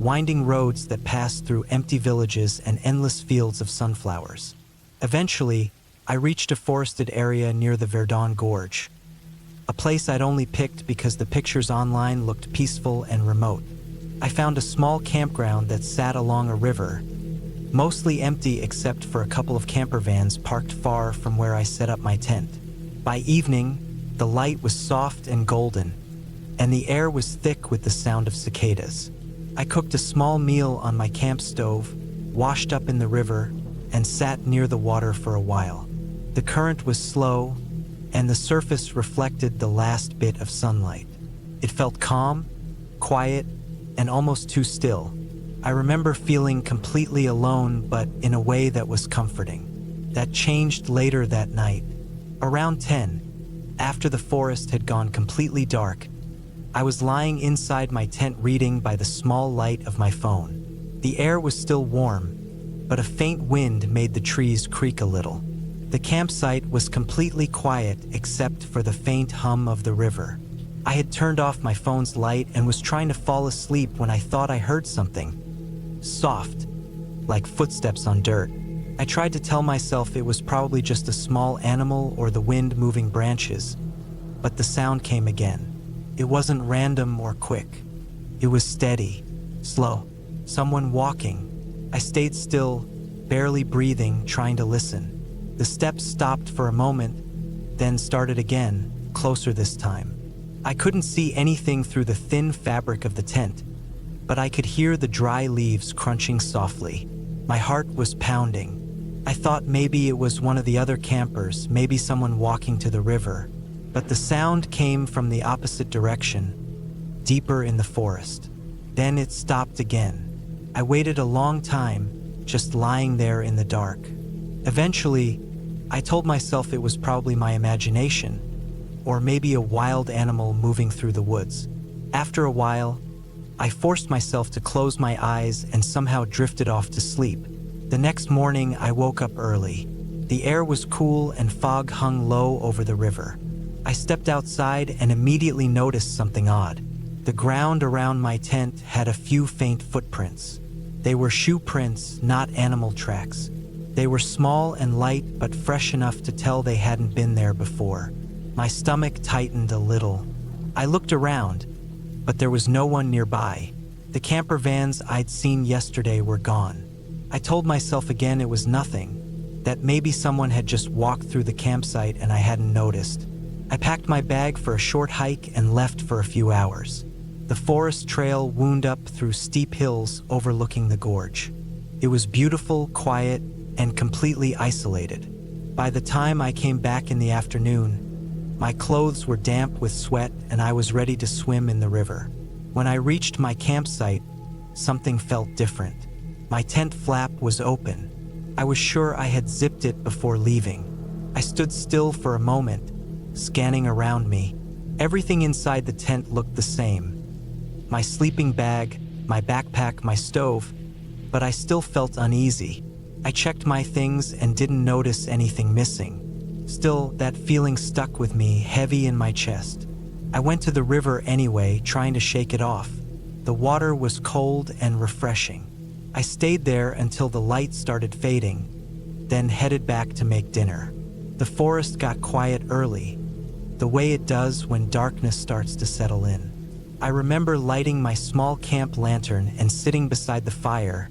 winding roads that passed through empty villages and endless fields of sunflowers. Eventually, I reached a forested area near the Verdun Gorge, a place I'd only picked because the pictures online looked peaceful and remote. I found a small campground that sat along a river, mostly empty except for a couple of camper vans parked far from where I set up my tent. By evening, the light was soft and golden, and the air was thick with the sound of cicadas. I cooked a small meal on my camp stove, washed up in the river, and sat near the water for a while. The current was slow, and the surface reflected the last bit of sunlight. It felt calm, quiet, and almost too still. I remember feeling completely alone, but in a way that was comforting. That changed later that night. Around 10, after the forest had gone completely dark, I was lying inside my tent reading by the small light of my phone. The air was still warm, but a faint wind made the trees creak a little. The campsite was completely quiet except for the faint hum of the river. I had turned off my phone's light and was trying to fall asleep when I thought I heard something. Soft, like footsteps on dirt. I tried to tell myself it was probably just a small animal or the wind moving branches, but the sound came again. It wasn't random or quick. It was steady, slow, someone walking. I stayed still, barely breathing, trying to listen. The steps stopped for a moment, then started again, closer this time. I couldn't see anything through the thin fabric of the tent, but I could hear the dry leaves crunching softly. My heart was pounding. I thought maybe it was one of the other campers, maybe someone walking to the river, but the sound came from the opposite direction, deeper in the forest. Then it stopped again. I waited a long time, just lying there in the dark. Eventually, I told myself it was probably my imagination, or maybe a wild animal moving through the woods. After a while, I forced myself to close my eyes and somehow drifted off to sleep. The next morning, I woke up early. The air was cool and fog hung low over the river. I stepped outside and immediately noticed something odd. The ground around my tent had a few faint footprints. They were shoe prints, not animal tracks. They were small and light, but fresh enough to tell they hadn't been there before. My stomach tightened a little. I looked around, but there was no one nearby. The camper vans I'd seen yesterday were gone. I told myself again it was nothing, that maybe someone had just walked through the campsite and I hadn't noticed. I packed my bag for a short hike and left for a few hours. The forest trail wound up through steep hills overlooking the gorge. It was beautiful, quiet, and completely isolated. By the time I came back in the afternoon, my clothes were damp with sweat and I was ready to swim in the river. When I reached my campsite, something felt different. My tent flap was open. I was sure I had zipped it before leaving. I stood still for a moment, scanning around me. Everything inside the tent looked the same. My sleeping bag, my backpack, my stove, but I still felt uneasy. I checked my things and didn't notice anything missing. Still, that feeling stuck with me, heavy in my chest. I went to the river anyway, trying to shake it off. The water was cold and refreshing. I stayed there until the light started fading, then headed back to make dinner. The forest got quiet early, the way it does when darkness starts to settle in. I remember lighting my small camp lantern and sitting beside the fire,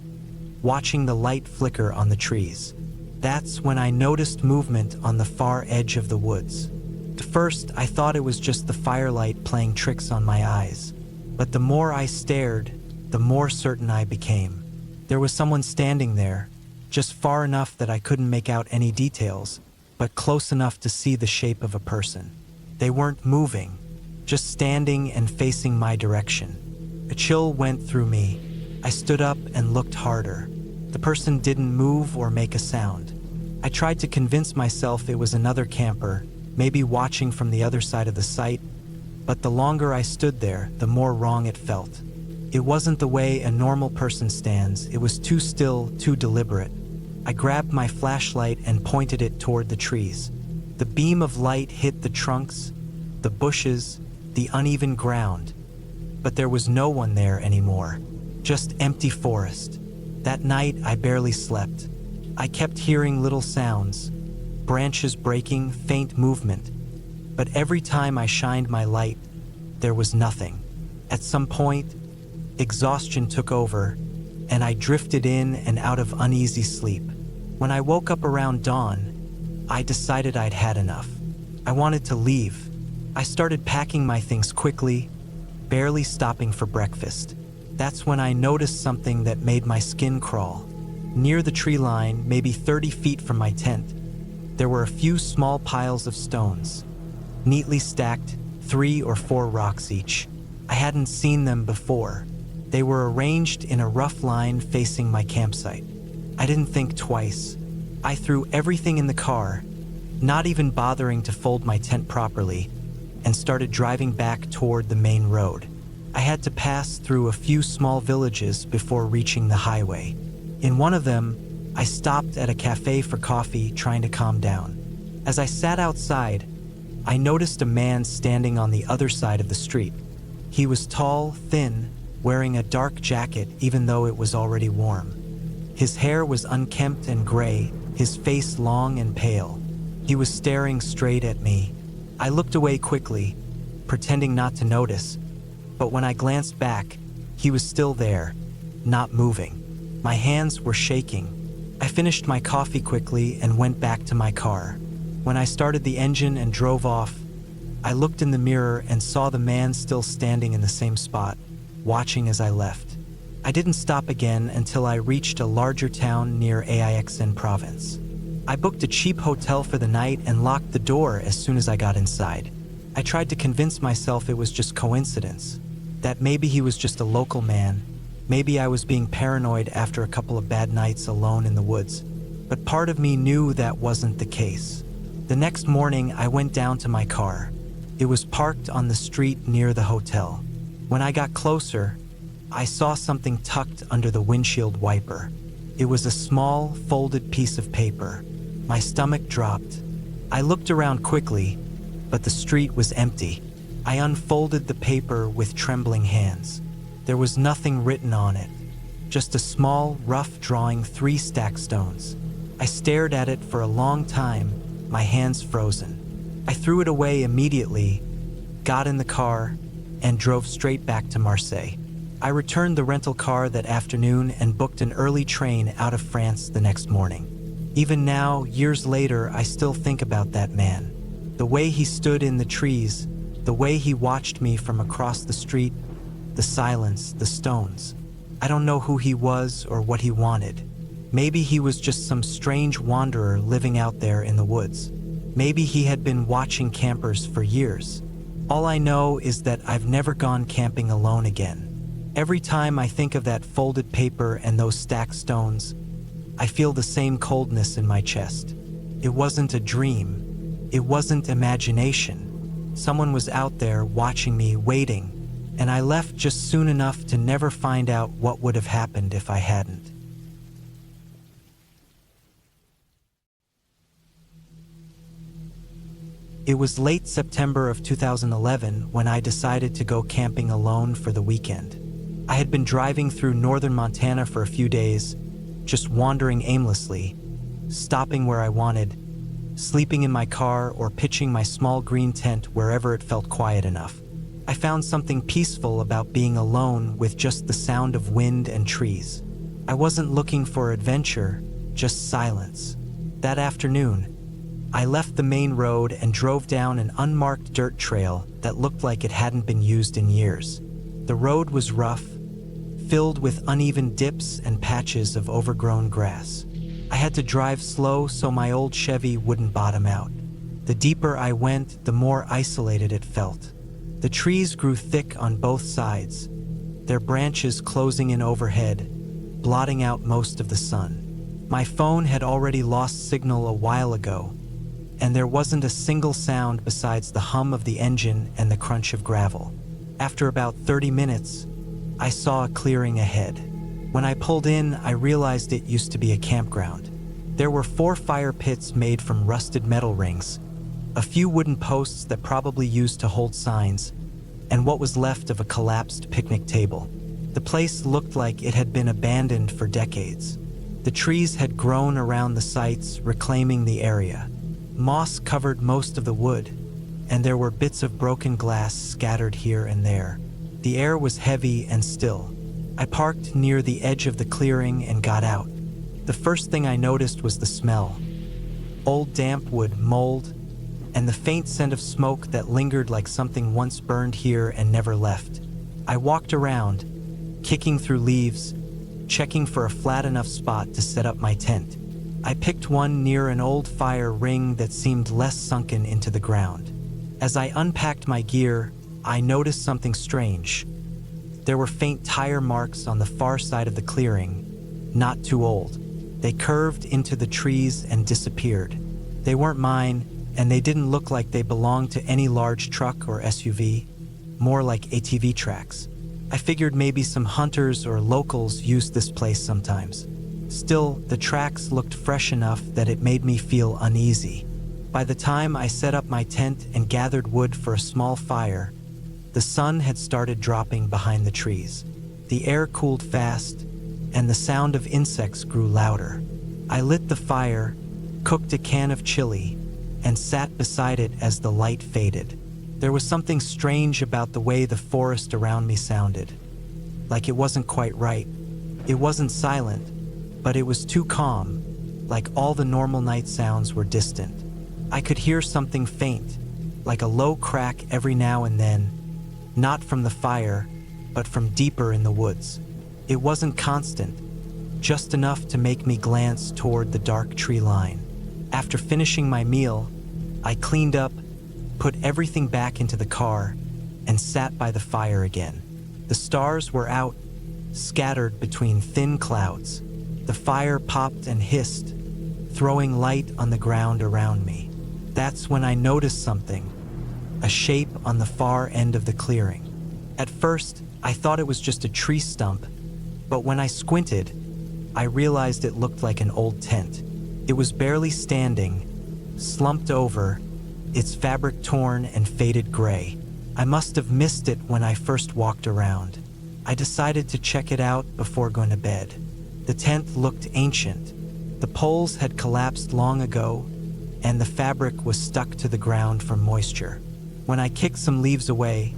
watching the light flicker on the trees. That's when I noticed movement on the far edge of the woods. At first, I thought it was just the firelight playing tricks on my eyes. But the more I stared, the more certain I became. There was someone standing there, just far enough that I couldn't make out any details, but close enough to see the shape of a person. They weren't moving, just standing and facing my direction. A chill went through me. I stood up and looked harder. The person didn't move or make a sound. I tried to convince myself it was another camper, maybe watching from the other side of the site, but the longer I stood there, the more wrong it felt. It wasn't the way a normal person stands. It was too still, too deliberate. I grabbed my flashlight and pointed it toward the trees. The beam of light hit the trunks, the bushes, the uneven ground, but there was no one there anymore, just empty forest. That night, I barely slept. I kept hearing little sounds, branches breaking, faint movement, but every time I shined my light, there was nothing. At some point, Exhaustion took over, and I drifted in and out of uneasy sleep. When I woke up around dawn, I decided I'd had enough. I wanted to leave. I started packing my things quickly, barely stopping for breakfast. That's when I noticed something that made my skin crawl. Near the tree line, maybe 30 feet from my tent, there were a few small piles of stones, neatly stacked, 3 or 4 rocks each. I hadn't seen them before. They were arranged in a rough line facing my campsite. I didn't think twice. I threw everything in the car, not even bothering to fold my tent properly, and started driving back toward the main road. I had to pass through a few small villages before reaching the highway. In one of them, I stopped at a cafe for coffee, trying to calm down. As I sat outside, I noticed a man standing on the other side of the street. He was tall, thin, wearing a dark jacket even though it was already warm. His hair was unkempt and gray, his face long and pale. He was staring straight at me. I looked away quickly, pretending not to notice, but when I glanced back, he was still there, not moving. My hands were shaking. I finished my coffee quickly and went back to my car. When I started the engine and drove off, I looked in the mirror and saw the man still standing in the same spot, watching as I left. I didn't stop again until I reached a larger town near Aixin province. I booked a cheap hotel for the night and locked the door as soon as I got inside. I tried to convince myself it was just coincidence, that maybe he was just a local man, maybe I was being paranoid after a couple of bad nights alone in the woods. But part of me knew that wasn't the case. The next morning, I went down to my car. It was parked on the street near the hotel. When I got closer, I saw something tucked under the windshield wiper. It was a small, folded piece of paper. My stomach dropped. I looked around quickly, but the street was empty. I unfolded the paper with trembling hands. There was nothing written on it, just a small, rough drawing, 3 stacked stones. I stared at it for a long time, my hands frozen. I threw it away immediately, got in the car, and drove straight back to Marseille. I returned the rental car that afternoon and booked an early train out of France the next morning. Even now, years later, I still think about that man. The way he stood in the trees, the way he watched me from across the street, the silence, the stones. I don't know who he was or what he wanted. Maybe he was just some strange wanderer living out there in the woods. Maybe he had been watching campers for years. All I know is that I've never gone camping alone again. Every time I think of that folded paper and those stacked stones, I feel the same coldness in my chest. It wasn't a dream. It wasn't imagination. Someone was out there watching me, waiting, and I left just soon enough to never find out what would have happened if I hadn't. It was late September of 2011 when I decided to go camping alone for the weekend. I had been driving through northern Montana for a few days, just wandering aimlessly, stopping where I wanted, sleeping in my car or pitching my small green tent wherever it felt quiet enough. I found something peaceful about being alone with just the sound of wind and trees. I wasn't looking for adventure, just silence. That afternoon, I left the main road and drove down an unmarked dirt trail that looked like it hadn't been used in years. The road was rough, filled with uneven dips and patches of overgrown grass. I had to drive slow so my old Chevy wouldn't bottom out. The deeper I went, the more isolated it felt. The trees grew thick on both sides, their branches closing in overhead, blotting out most of the sun. My phone had already lost signal a while ago, and there wasn't a single sound besides the hum of the engine and the crunch of gravel. After about 30 minutes, I saw a clearing ahead. When I pulled in, I realized it used to be a campground. There were 4 fire pits made from rusted metal rings, a few wooden posts that probably used to hold signs, and what was left of a collapsed picnic table. The place looked like it had been abandoned for decades. The trees had grown around the sites, reclaiming the area. Moss covered most of the wood, and there were bits of broken glass scattered here and there. The air was heavy and still. I parked near the edge of the clearing and got out. The first thing I noticed was the smell. Old damp wood, mold, and the faint scent of smoke that lingered like something once burned here and never left. I walked around, kicking through leaves, checking for a flat enough spot to set up my tent. I picked one near an old fire ring that seemed less sunken into the ground. As I unpacked my gear, I noticed something strange. There were faint tire marks on the far side of the clearing, not too old. They curved into the trees and disappeared. They weren't mine, and they didn't look like they belonged to any large truck or SUV, more like ATV tracks. I figured maybe some hunters or locals used this place sometimes. Still, the tracks looked fresh enough that it made me feel uneasy. By the time I set up my tent and gathered wood for a small fire, the sun had started dropping behind the trees. The air cooled fast, and the sound of insects grew louder. I lit the fire, cooked a can of chili, and sat beside it as the light faded. There was something strange about the way the forest around me sounded. Like it wasn't quite right. It wasn't silent, but it was too calm, like all the normal night sounds were distant. I could hear something faint, like a low crack every now and then, not from the fire, but from deeper in the woods. It wasn't constant, just enough to make me glance toward the dark tree line. After finishing my meal, I cleaned up, put everything back into the car, and sat by the fire again. The stars were out, scattered between thin clouds. The fire popped and hissed, throwing light on the ground around me. That's when I noticed something, a shape on the far end of the clearing. At first, I thought it was just a tree stump, but when I squinted, I realized it looked like an old tent. It was barely standing, slumped over, its fabric torn and faded gray. I must have missed it when I first walked around. I decided to check it out before going to bed. The tent looked ancient. The poles had collapsed long ago, and the fabric was stuck to the ground from moisture. When I kicked some leaves away,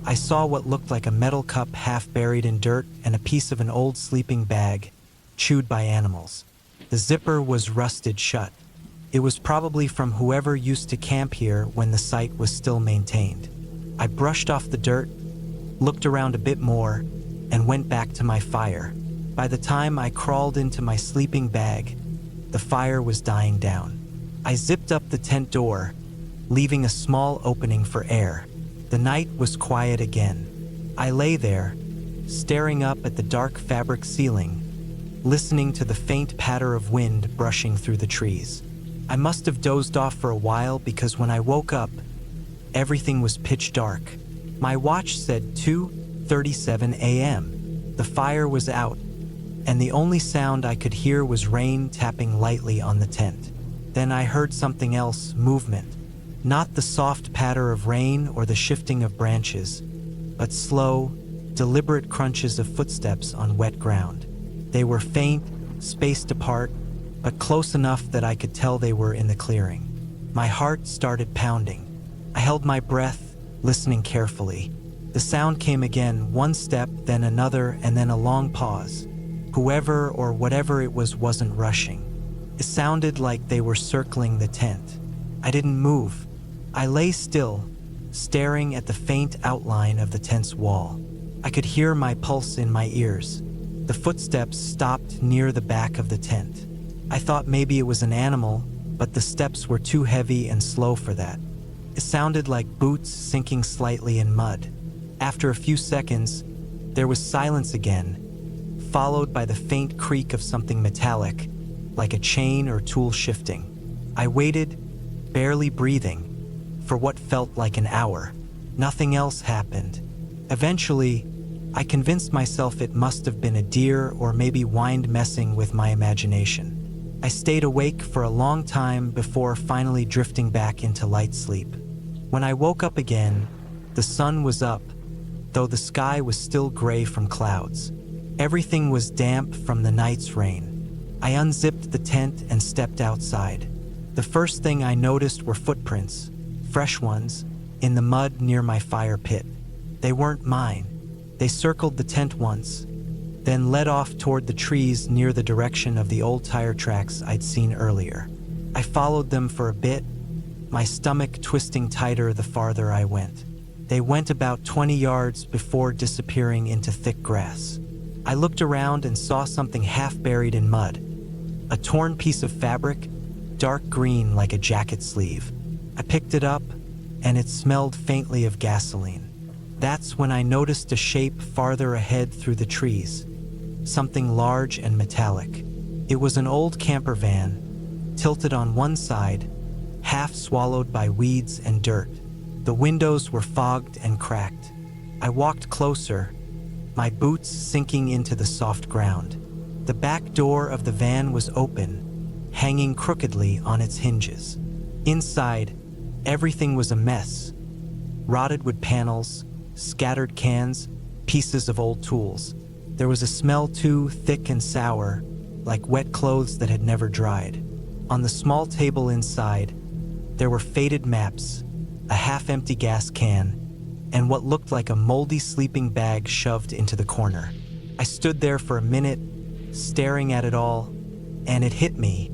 I saw what looked like a metal cup half buried in dirt and a piece of an old sleeping bag, chewed by animals. The zipper was rusted shut. It was probably from whoever used to camp here when the site was still maintained. I brushed off the dirt, looked around a bit more, and went back to my fire. By the time I crawled into my sleeping bag, the fire was dying down. I zipped up the tent door, leaving a small opening for air. The night was quiet again. I lay there, staring up at the dark fabric ceiling, listening to the faint patter of wind brushing through the trees. I must have dozed off for a while because when I woke up, everything was pitch dark. My watch said 2:37 a.m. The fire was out, and the only sound I could hear was rain tapping lightly on the tent. Then I heard something else, movement. Not the soft patter of rain or the shifting of branches, but slow, deliberate crunches of footsteps on wet ground. They were faint, spaced apart, but close enough that I could tell they were in the clearing. My heart started pounding. I held my breath, listening carefully. The sound came again, one step, then another, and then a long pause. Whoever or whatever it was wasn't rushing. It sounded like they were circling the tent. I didn't move. I lay still, staring at the faint outline of the tent's wall. I could hear my pulse in my ears. The footsteps stopped near the back of the tent. I thought maybe it was an animal, but the steps were too heavy and slow for that. It sounded like boots sinking slightly in mud. After a few seconds, there was silence again, followed by the faint creak of something metallic, like a chain or tool shifting. I waited, barely breathing, for what felt like an hour. Nothing else happened. Eventually, I convinced myself it must have been a deer or maybe wind messing with my imagination. I stayed awake for a long time before finally drifting back into light sleep. When I woke up again, the sun was up, though the sky was still gray from clouds. Everything was damp from the night's rain. I unzipped the tent and stepped outside. The first thing I noticed were footprints, fresh ones, in the mud near my fire pit. They weren't mine. They circled the tent once, then led off toward the trees near the direction of the old tire tracks I'd seen earlier. I followed them for a bit, my stomach twisting tighter the farther I went. They went about 20 yards before disappearing into thick grass. I looked around and saw something half buried in mud. A torn piece of fabric, dark green like a jacket sleeve. I picked it up, and it smelled faintly of gasoline. That's when I noticed a shape farther ahead through the trees. Something large and metallic. It was an old camper van, tilted on one side, half swallowed by weeds and dirt. The windows were fogged and cracked. I walked closer, my boots sinking into the soft ground. The back door of the van was open, hanging crookedly on its hinges. Inside, everything was a mess. Rotted wood panels, scattered cans, pieces of old tools. There was a smell too, thick and sour, like wet clothes that had never dried. On the small table inside, there were faded maps, a half-empty gas can, and what looked like a moldy sleeping bag shoved into the corner. I stood there for a minute, staring at it all, and it hit me.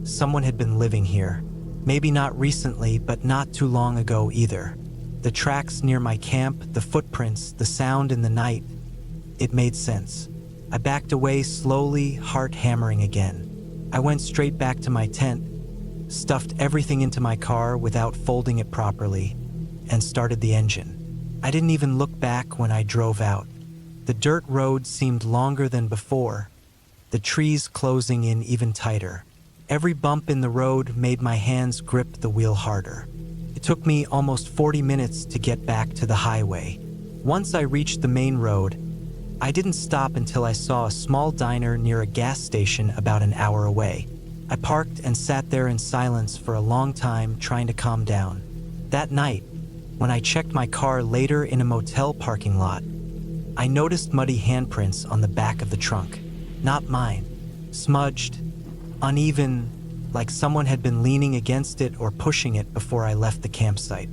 Someone had been living here. Maybe not recently, but not too long ago either. The tracks near my camp, the footprints, the sound in the night. It made sense. I backed away slowly, heart hammering again. I went straight back to my tent, stuffed everything into my car without folding it properly, and started the engine. I didn't even look back when I drove out. The dirt road seemed longer than before, the trees closing in even tighter. Every bump in the road made my hands grip the wheel harder. It took me almost 40 minutes to get back to the highway. Once I reached the main road, I didn't stop until I saw a small diner near a gas station about an hour away. I parked and sat there in silence for a long time, trying to calm down. That night, when I checked my car later in a motel parking lot, I noticed muddy handprints on the back of the trunk. Not mine. Smudged, uneven, like someone had been leaning against it or pushing it before I left the campsite.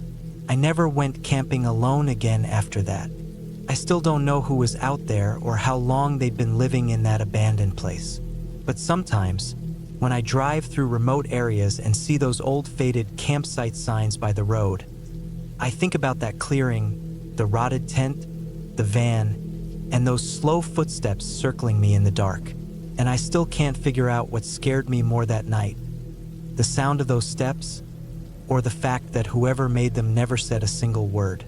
I never went camping alone again after that. I still don't know who was out there or how long they'd been living in that abandoned place. But sometimes, when I drive through remote areas and see those old faded campsite signs by the road, I think about that clearing, the rotted tent, the van, and those slow footsteps circling me in the dark. And I still can't figure out what scared me more that night. The sound of those steps, or the fact that whoever made them never said a single word.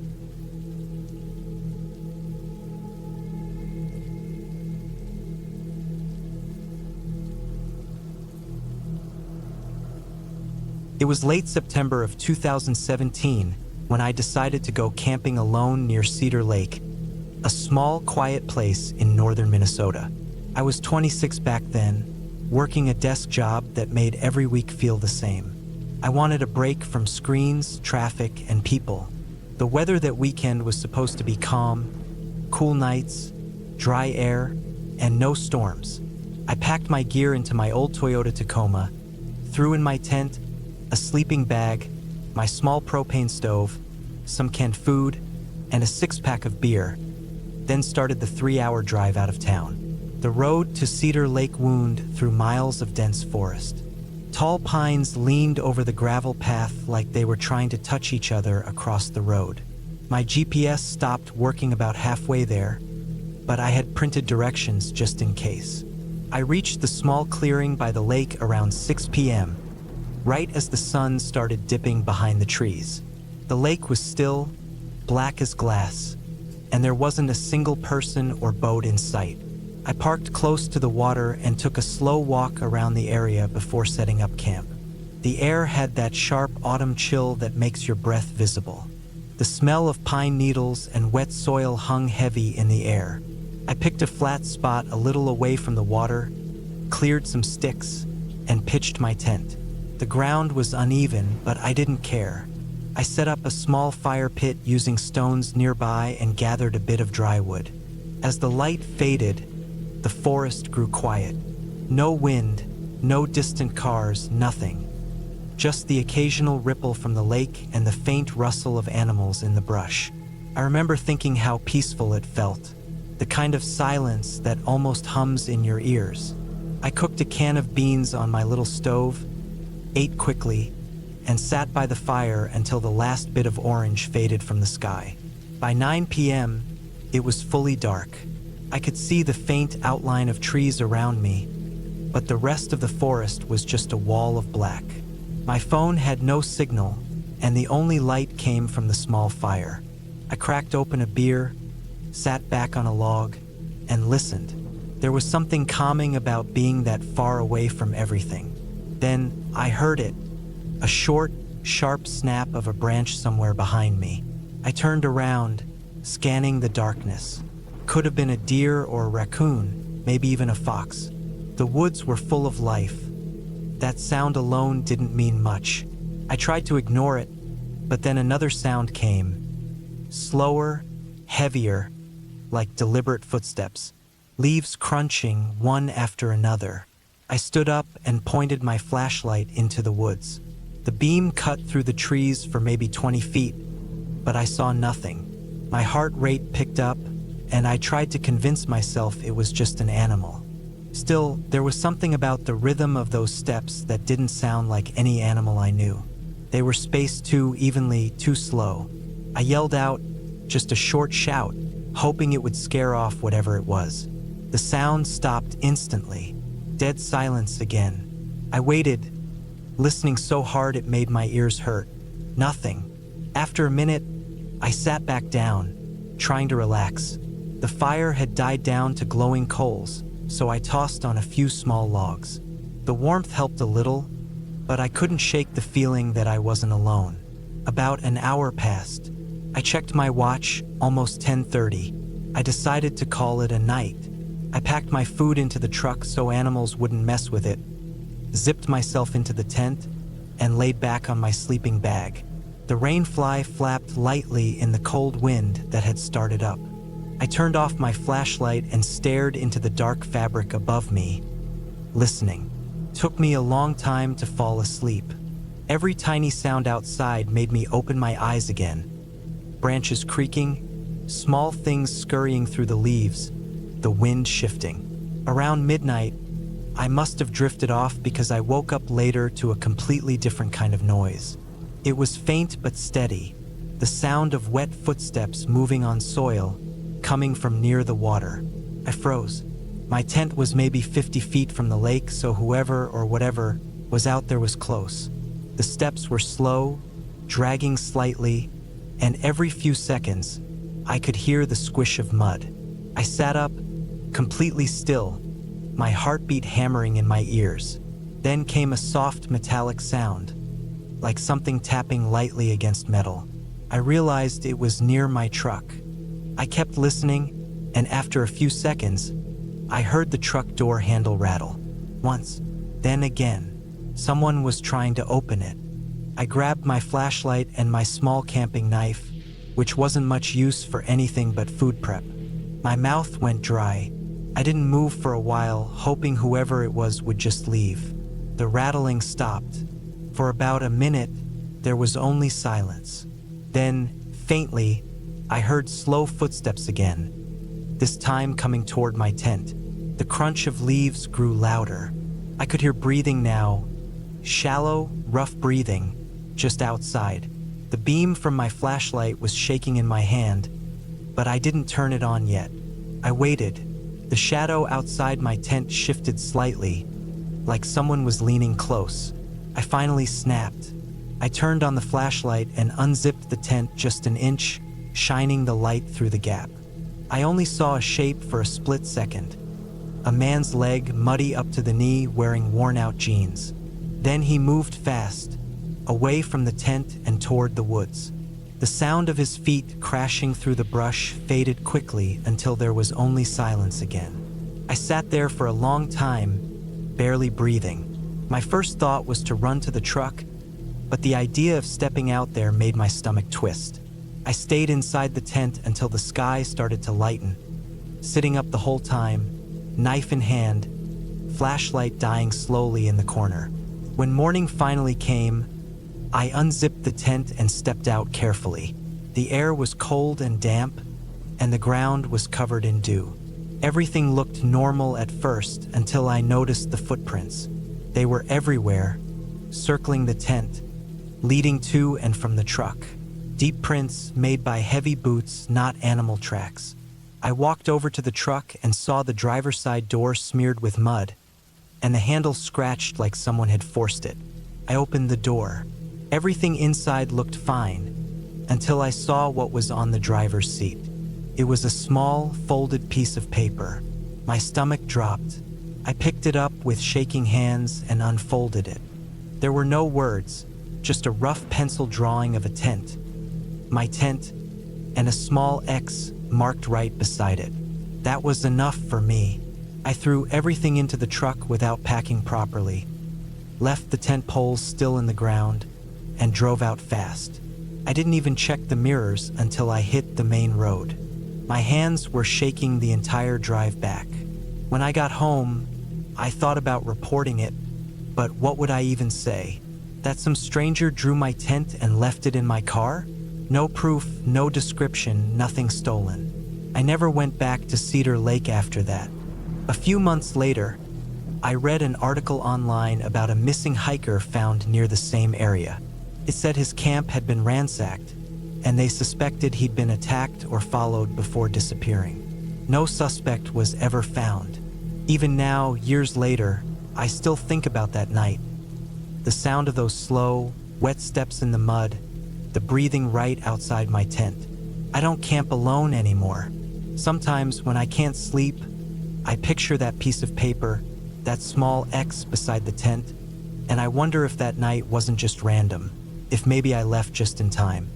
It was late September of 2017 when I decided to go camping alone near Cedar Lake, a small, quiet place in northern Minnesota. I was 26 back then, working a desk job that made every week feel the same. I wanted a break from screens, traffic, and people. The weather that weekend was supposed to be calm, cool nights, dry air, and no storms. I packed my gear into my old Toyota Tacoma, threw in my tent, a sleeping bag, my small propane stove, some canned food, and a six-pack of beer, then started the 3-hour drive out of town. The road to Cedar Lake wound through miles of dense forest. Tall pines leaned over the gravel path like they were trying to touch each other across the road. My GPS stopped working about halfway there, but I had printed directions just in case. I reached the small clearing by the lake around 6 p.m., right as the sun started dipping behind the trees. The lake was still, black as glass, and there wasn't a single person or boat in sight. I parked close to the water and took a slow walk around the area before setting up camp. The air had that sharp autumn chill that makes your breath visible. The smell of pine needles and wet soil hung heavy in the air. I picked a flat spot a little away from the water, cleared some sticks, and pitched my tent. The ground was uneven, but I didn't care. I set up a small fire pit using stones nearby and gathered a bit of dry wood. As the light faded, the forest grew quiet. No wind, no distant cars, nothing. Just the occasional ripple from the lake and the faint rustle of animals in the brush. I remember thinking how peaceful it felt. the kind of silence that almost hums in your ears. I cooked a can of beans on my little stove, ate quickly, and sat by the fire until the last bit of orange faded from the sky. By 9 p.m., it was fully dark. I could see the faint outline of trees around me, but the rest of the forest was just a wall of black. My phone had no signal, and the only light came from the small fire. I cracked open a beer, sat back on a log, and listened. There was something calming about being that far away from everything. Then I heard it, a short, sharp snap of a branch somewhere behind me. I turned around, scanning the darkness. Could have been a deer or a raccoon, maybe even a fox. The woods were full of life. That sound alone didn't mean much. I tried to ignore it, but then another sound came. Slower, heavier, like deliberate footsteps. Leaves crunching one after another. I stood up and pointed my flashlight into the woods. The beam cut through the trees for maybe 20 feet, but I saw nothing. My heart rate picked up, and I tried to convince myself it was just an animal. Still, there was something about the rhythm of those steps that didn't sound like any animal I knew. They were spaced too evenly, too slow. I yelled out, just a short shout, hoping it would scare off whatever it was. The sound stopped instantly. Dead silence again. I waited, listening so hard it made my ears hurt. Nothing. After a minute, I sat back down, trying to relax. The fire had died down to glowing coals, so I tossed on a few small logs. The warmth helped a little, but I couldn't shake the feeling that I wasn't alone. About an hour passed. I checked my watch, almost 10:30. I decided to call it a night. I packed my food into the truck so animals wouldn't mess with it, zipped myself into the tent, and laid back on my sleeping bag. The rainfly flapped lightly in the cold wind that had started up. I turned off my flashlight and stared into the dark fabric above me, listening. Took me a long time to fall asleep. Every tiny sound outside made me open my eyes again. Branches creaking, small things scurrying through the leaves, the wind shifting. Around midnight, I must have drifted off because I woke up later to a completely different kind of noise. It was faint but steady, the sound of wet footsteps moving on soil, coming from near the water. I froze. My tent was maybe 50 feet from the lake, so whoever or whatever was out there was close. The steps were slow, dragging slightly, and every few seconds, I could hear the squish of mud. I sat up, completely still, my heartbeat hammering in my ears. Then came a soft metallic sound, like something tapping lightly against metal. I realized it was near my truck. I kept listening, and after a few seconds, I heard the truck door handle rattle. Once, then again. Someone was trying to open it. I grabbed my flashlight and my small camping knife, which wasn't much use for anything but food prep. My mouth went dry. I didn't move for a while, hoping whoever it was would just leave. The rattling stopped. For about a minute, there was only silence. Then, faintly, I heard slow footsteps again, this time coming toward my tent. The crunch of leaves grew louder. I could hear breathing now, shallow, rough breathing, just outside. The beam from my flashlight was shaking in my hand, but I didn't turn it on yet. I waited. The shadow outside my tent shifted slightly, like someone was leaning close. I finally snapped. I turned on the flashlight and unzipped the tent just an inch, shining the light through the gap. I only saw a shape for a split second. A man's leg, muddy up to the knee, wearing worn-out jeans. Then he moved fast, away from the tent and toward the woods. The sound of his feet crashing through the brush faded quickly until there was only silence again. I sat there for a long time, barely breathing. My first thought was to run to the truck, but the idea of stepping out there made my stomach twist. I stayed inside the tent until the sky started to lighten, sitting up the whole time, knife in hand, flashlight dying slowly in the corner. When morning finally came, I unzipped the tent and stepped out carefully. The air was cold and damp, and the ground was covered in dew. Everything looked normal at first until I noticed the footprints. They were everywhere, circling the tent, leading to and from the truck. Deep prints made by heavy boots, not animal tracks. I walked over to the truck and saw the driver's side door smeared with mud, and the handle scratched like someone had forced it. I opened the door. Everything inside looked fine, until I saw what was on the driver's seat. It was a small, folded piece of paper. My stomach dropped. I picked it up with shaking hands and unfolded it. There were no words, just a rough pencil drawing of a tent. My tent, and a small X marked right beside it. That was enough for me. I threw everything into the truck without packing properly, left the tent poles still in the ground, and drove out fast. I didn't even check the mirrors until I hit the main road. My hands were shaking the entire drive back. When I got home, I thought about reporting it, but what would I even say? That some stranger drew my tent and left it in my car? No proof, no description, nothing stolen. I never went back to Cedar Lake after that. A few months later, I read an article online about a missing hiker found near the same area. It said his camp had been ransacked, and they suspected he'd been attacked or followed before disappearing. No suspect was ever found. Even now, years later, I still think about that night. The sound of those slow, wet steps in the mud, the breathing right outside my tent. I don't camp alone anymore. Sometimes when I can't sleep, I picture that piece of paper, that small X beside the tent, and I wonder if that night wasn't just random, if maybe I left just in time.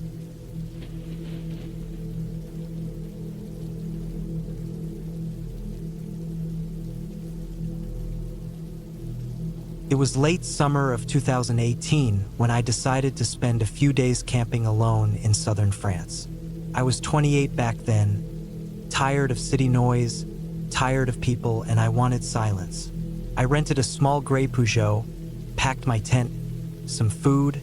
It was late summer of 2018 when I decided to spend a few days camping alone in southern France. I was 28 back then, tired of city noise, tired of people, and I wanted silence. I rented a small gray Peugeot, packed my tent, some food,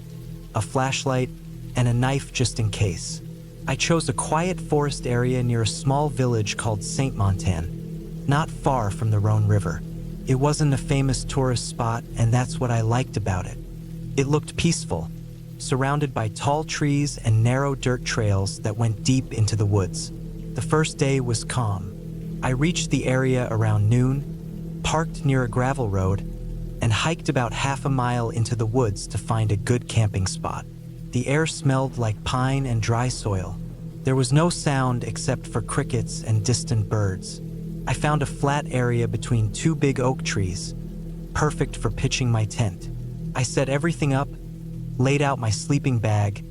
a flashlight, and a knife just in case. I chose a quiet forest area near a small village called Saint-Montan, not far from the Rhone River. It wasn't a famous tourist spot, and that's what I liked about it. It looked peaceful, surrounded by tall trees and narrow dirt trails that went deep into the woods. The first day was calm. I reached the area around noon, parked near a gravel road, and hiked about half a mile into the woods to find a good camping spot. The air smelled like pine and dry soil. There was no sound except for crickets and distant birds. I found a flat area between two big oak trees, perfect for pitching my tent. I set everything up, laid out my sleeping bag,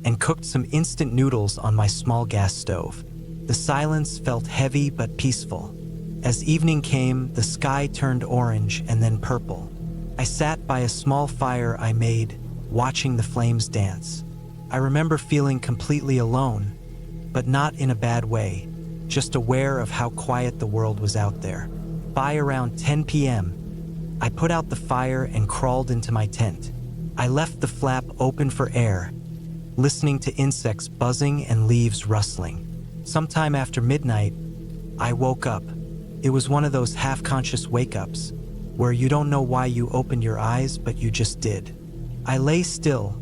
and cooked some instant noodles on my small gas stove. The silence felt heavy but peaceful. As evening came, the sky turned orange and then purple. I sat by a small fire I made, watching the flames dance. I remember feeling completely alone, but not in a bad way. Just aware of how quiet the world was out there. By around 10 p.m., I put out the fire and crawled into my tent. I left the flap open for air, listening to insects buzzing and leaves rustling. Sometime after midnight, I woke up. It was one of those half-conscious wake-ups, where you don't know why you opened your eyes, but you just did. I lay still,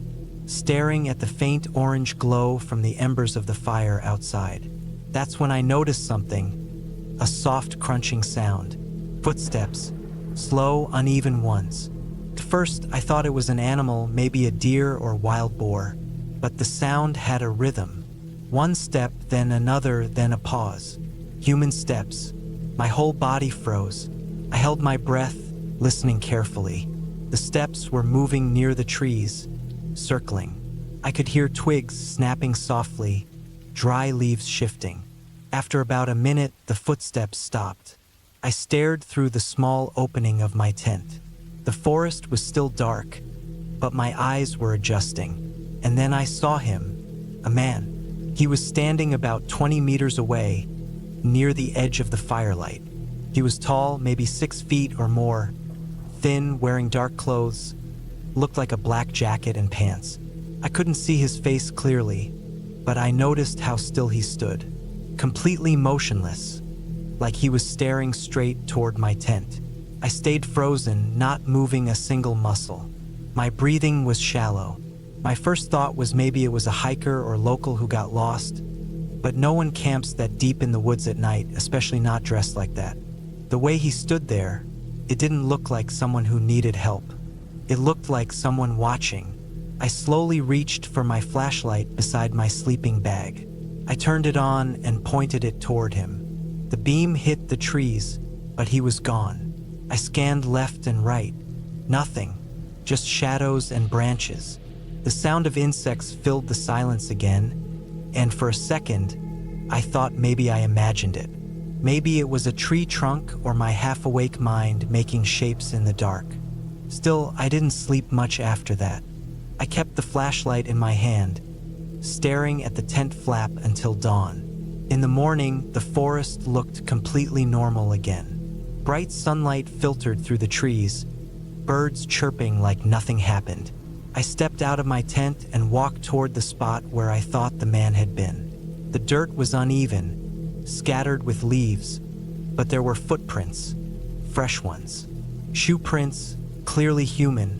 staring at the faint orange glow from the embers of the fire outside. That's when I noticed something, a soft crunching sound. Footsteps, slow, uneven ones. At first, I thought it was an animal, maybe a deer or wild boar, but the sound had a rhythm. One step, then another, then a pause. Human steps. My whole body froze. I held my breath, listening carefully. The steps were moving near the trees, circling. I could hear twigs snapping softly, dry leaves shifting. After about a minute, the footsteps stopped. I stared through the small opening of my tent. The forest was still dark, but my eyes were adjusting. And then I saw him, a man. He was standing about 20 meters away, near the edge of the firelight. He was tall, maybe 6 feet or more, thin, wearing dark clothes, looked like a black jacket and pants. I couldn't see his face clearly, but I noticed how still he stood. completely motionless, like he was staring straight toward my tent. I stayed frozen, not moving a single muscle. My breathing was shallow. My first thought was maybe it was a hiker or local who got lost, but no one camps that deep in the woods at night, especially not dressed like that. The way he stood there, it didn't look like someone who needed help. It looked like someone watching. I slowly reached for my flashlight beside my sleeping bag. I turned it on and pointed it toward him. The beam hit the trees, but he was gone. I scanned left and right. Nothing, just shadows and branches. The sound of insects filled the silence again, and for a second, I thought maybe I imagined it. Maybe it was a tree trunk or my half-awake mind making shapes in the dark. Still, I didn't sleep much after that. I kept the flashlight in my hand, staring at the tent flap until dawn. In the morning, the forest looked completely normal again. Bright sunlight filtered through the trees, birds chirping like nothing happened. I stepped out of my tent and walked toward the spot where I thought the man had been. The dirt was uneven, scattered with leaves, but there were footprints, fresh ones. Shoe prints, clearly human,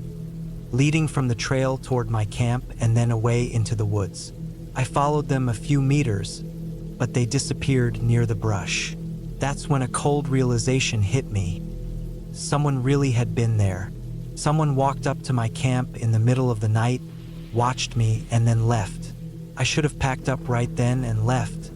leading from the trail toward my camp and then away into the woods. I followed them a few meters, but they disappeared near the brush. That's when a cold realization hit me. Someone really had been there. Someone walked up to my camp in the middle of the night, watched me, and then left. I should have packed up right then and left,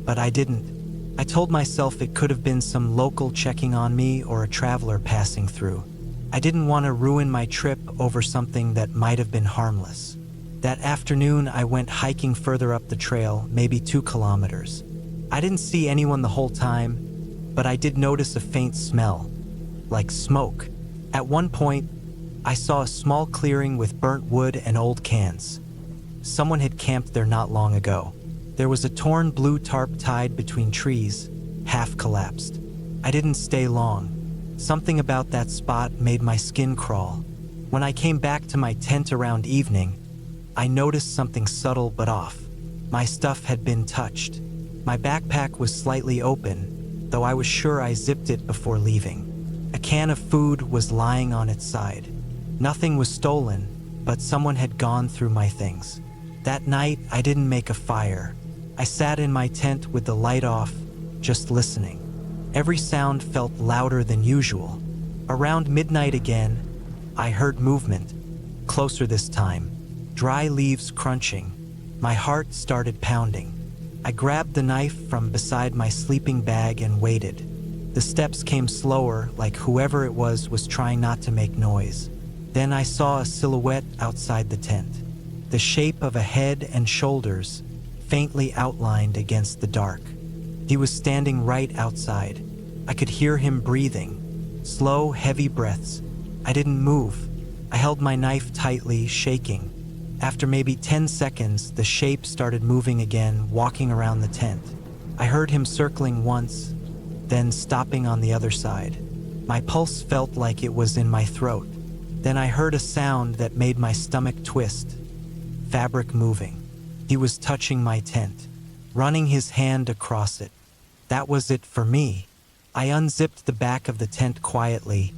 but I didn't. I told myself it could have been some local checking on me or a traveler passing through. I didn't want to ruin my trip over something that might have been harmless. That afternoon, I went hiking further up the trail, maybe 2 kilometers. I didn't see anyone the whole time, but I did notice a faint smell, like smoke. At one point, I saw a small clearing with burnt wood and old cans. Someone had camped there not long ago. There was a torn blue tarp tied between trees, half collapsed. I didn't stay long. Something about that spot made my skin crawl. When I came back to my tent around evening, I noticed something subtle but off. My stuff had been touched. My backpack was slightly open, though I was sure I zipped it before leaving. A can of food was lying on its side. Nothing was stolen, but someone had gone through my things. That night, I didn't make a fire. I sat in my tent with the light off, just listening. Every sound felt louder than usual. Around midnight again, I heard movement, closer this time, dry leaves crunching. My heart started pounding. I grabbed the knife from beside my sleeping bag and waited. The steps came slower, like whoever it was trying not to make noise. Then I saw a silhouette outside the tent, the shape of a head and shoulders, faintly outlined against the dark. He was standing right outside. I could hear him breathing, slow, heavy breaths. I didn't move. I held my knife tightly, shaking. After maybe 10 seconds, the shape started moving again, walking around the tent. I heard him circling once, then stopping on the other side. My pulse felt like it was in my throat. Then I heard a sound that made my stomach twist. Fabric moving. He was touching my tent, running his hand across it. That was it for me. I unzipped the back of the tent quietly,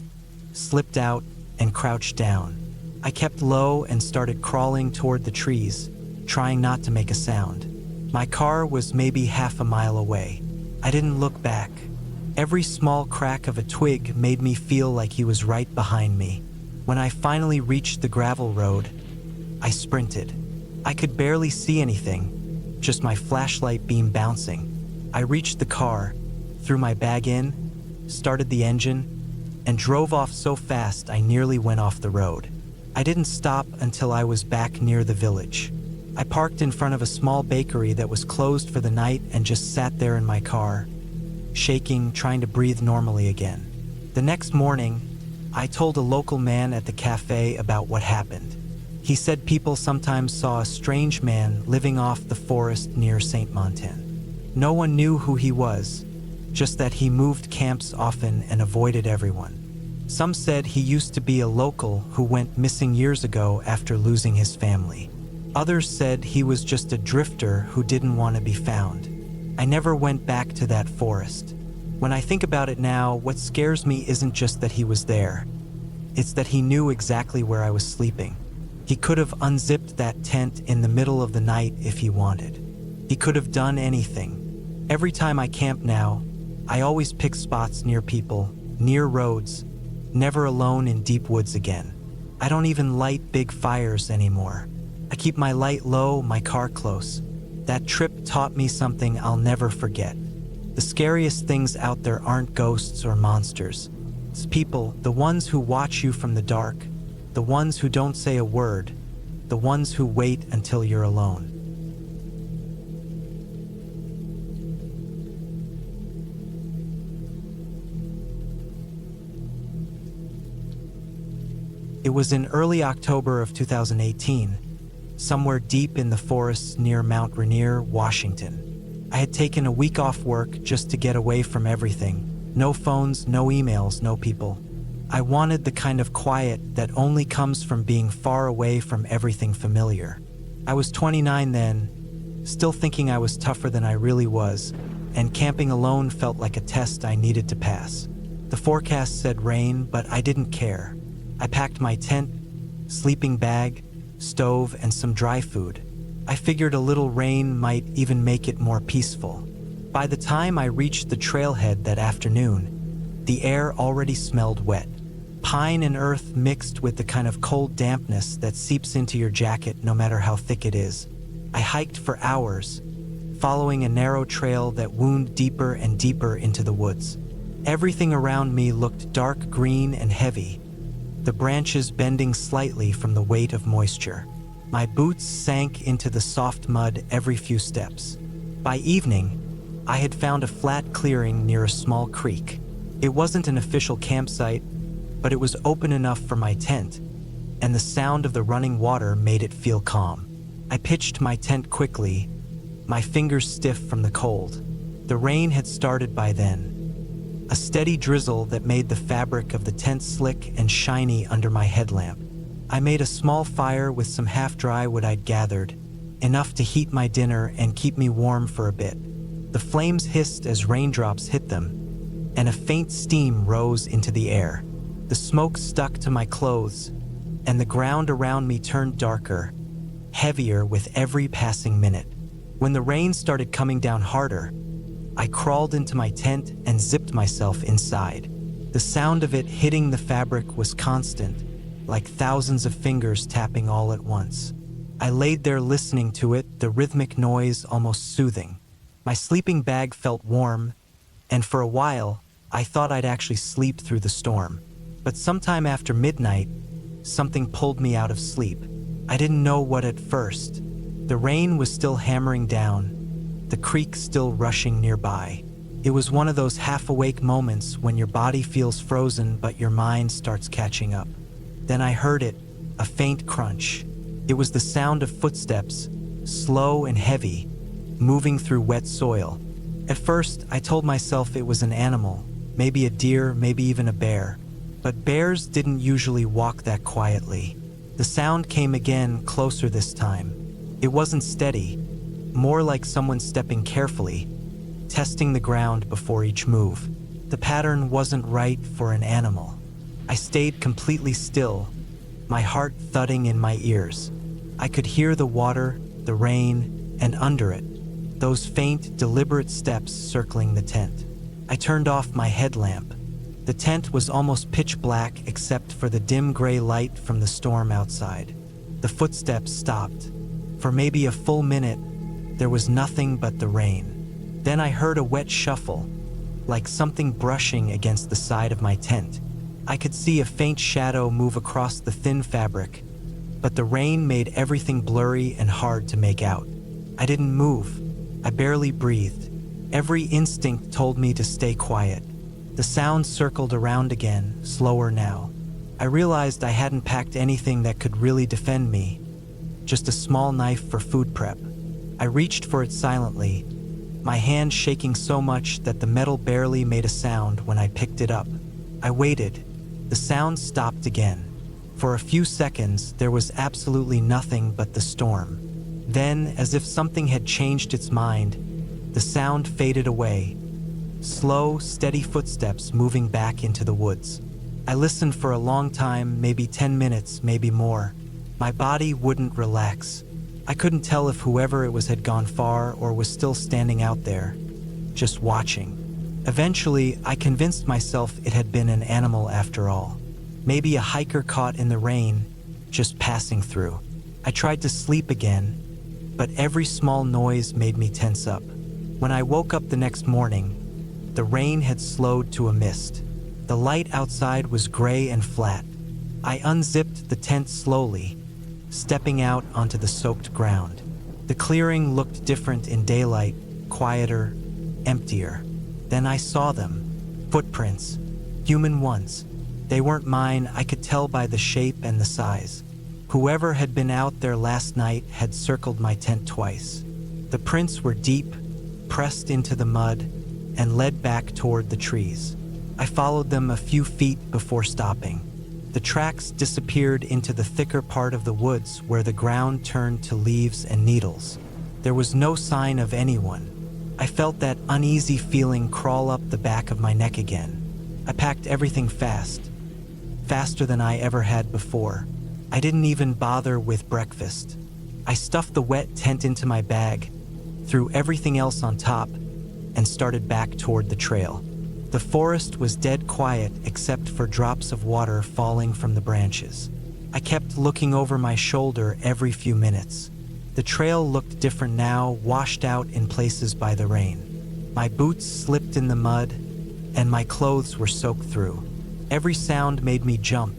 slipped out, and crouched down. I kept low and started crawling toward the trees, trying not to make a sound. My car was maybe half a mile away. I didn't look back. Every small crack of a twig made me feel like he was right behind me. When I finally reached the gravel road, I sprinted. I could barely see anything, just my flashlight beam bouncing. I reached the car, threw my bag in, started the engine, and drove off so fast I nearly went off the road. I didn't stop until I was back near the village. I parked in front of a small bakery that was closed for the night and just sat there in my car, shaking, trying to breathe normally again. The next morning, I told a local man at the cafe about what happened. He said people sometimes saw a strange man living off the forest near St. Montan. No one knew who he was, just that he moved camps often and avoided everyone. Some said he used to be a local who went missing years ago after losing his family. Others said he was just a drifter who didn't want to be found. I never went back to that forest. When I think about it now, what scares me isn't just that he was there. It's that he knew exactly where I was sleeping. He could have unzipped that tent in the middle of the night if he wanted. He could have done anything. Every time I camp now, I always pick spots near people, near roads, never alone in deep woods again. I don't even light big fires anymore. I keep my light low, my car close. That trip taught me something I'll never forget. The scariest things out there aren't ghosts or monsters. It's people, the ones who watch you from the dark, the ones who don't say a word, the ones who wait until you're alone. It was in early October of 2018, somewhere deep in the forests near Mount Rainier, Washington. I had taken a week off work just to get away from everything. No phones, no emails, no people. I wanted the kind of quiet that only comes from being far away from everything familiar. I was 29 then, still thinking I was tougher than I really was, and camping alone felt like a test I needed to pass. The forecast said rain, but I didn't care. I packed my tent, sleeping bag, stove, and some dry food. I figured a little rain might even make it more peaceful. By the time I reached the trailhead that afternoon, the air already smelled wet. Pine and earth mixed with the kind of cold dampness that seeps into your jacket no matter how thick it is. I hiked for hours, following a narrow trail that wound deeper and deeper into the woods. Everything around me looked dark green and heavy, the branches bending slightly from the weight of moisture. My boots sank into the soft mud every few steps. By evening, I had found a flat clearing near a small creek. It wasn't an official campsite, but it was open enough for my tent, and the sound of the running water made it feel calm. I pitched my tent quickly, my fingers stiff from the cold. The rain had started by then, a steady drizzle that made the fabric of the tent slick and shiny under my headlamp. I made a small fire with some half-dry wood I'd gathered, enough to heat my dinner and keep me warm for a bit. The flames hissed as raindrops hit them, and a faint steam rose into the air. The smoke stuck to my clothes, and the ground around me turned darker, heavier with every passing minute. When the rain started coming down harder, I crawled into my tent and zipped myself inside. The sound of it hitting the fabric was constant, like thousands of fingers tapping all at once. I laid there listening to it, the rhythmic noise almost soothing. My sleeping bag felt warm, and for a while, I thought I'd actually sleep through the storm. But sometime after midnight, something pulled me out of sleep. I didn't know what at first. The rain was still hammering down, the creek still rushing nearby. It was one of those half-awake moments when your body feels frozen but your mind starts catching up. Then I heard it, a faint crunch. It was the sound of footsteps, slow and heavy, moving through wet soil. At first, I told myself it was an animal, maybe a deer, maybe even a bear. But bears didn't usually walk that quietly. The sound came again, closer this time. It wasn't steady, more like someone stepping carefully, testing the ground before each move. The pattern wasn't right for an animal. I stayed completely still, my heart thudding in my ears. I could hear the water, the rain, and under it, those faint, deliberate steps circling the tent. I turned off my headlamp. The tent was almost pitch black except for the dim gray light from the storm outside. The footsteps stopped. For maybe a full minute, there was nothing but the rain. Then I heard a wet shuffle, like something brushing against the side of my tent. I could see a faint shadow move across the thin fabric, but the rain made everything blurry and hard to make out. I didn't move. I barely breathed. Every instinct told me to stay quiet. The sound circled around again, slower now. I realized I hadn't packed anything that could really defend me, just a small knife for food prep. I reached for it silently, my hand shaking so much that the metal barely made a sound when I picked it up. I waited. The sound stopped again. For a few seconds, there was absolutely nothing but the storm. Then, as if something had changed its mind, The sound faded away. Slow, steady footsteps moving back into the woods. I listened for a long time, maybe 10 minutes, maybe more. My body wouldn't relax. I couldn't tell if whoever it was had gone far or was still standing out there, just watching. Eventually, I convinced myself it had been an animal after all. Maybe a hiker caught in the rain, just passing through. I tried to sleep again, but every small noise made me tense up. When I woke up the next morning, the rain had slowed to a mist. The light outside was gray and flat. I unzipped the tent slowly, stepping out onto the soaked ground. The clearing looked different in daylight, quieter, emptier. Then I saw them. Footprints. Human ones. They weren't mine, I could tell by the shape and the size. Whoever had been out there last night had circled my tent twice. The prints were deep, pressed into the mud, and led back toward the trees. I followed them a few feet before stopping. The tracks disappeared into the thicker part of the woods where the ground turned to leaves and needles. There was no sign of anyone. I felt that uneasy feeling crawl up the back of my neck again. I packed everything fast, faster than I ever had before. I didn't even bother with breakfast. I stuffed the wet tent into my bag, threw everything else on top, and started back toward the trail. The forest was dead quiet except for drops of water falling from the branches. I kept looking over my shoulder every few minutes. The trail looked different now, washed out in places by the rain. My boots slipped in the mud, and my clothes were soaked through. Every sound made me jump.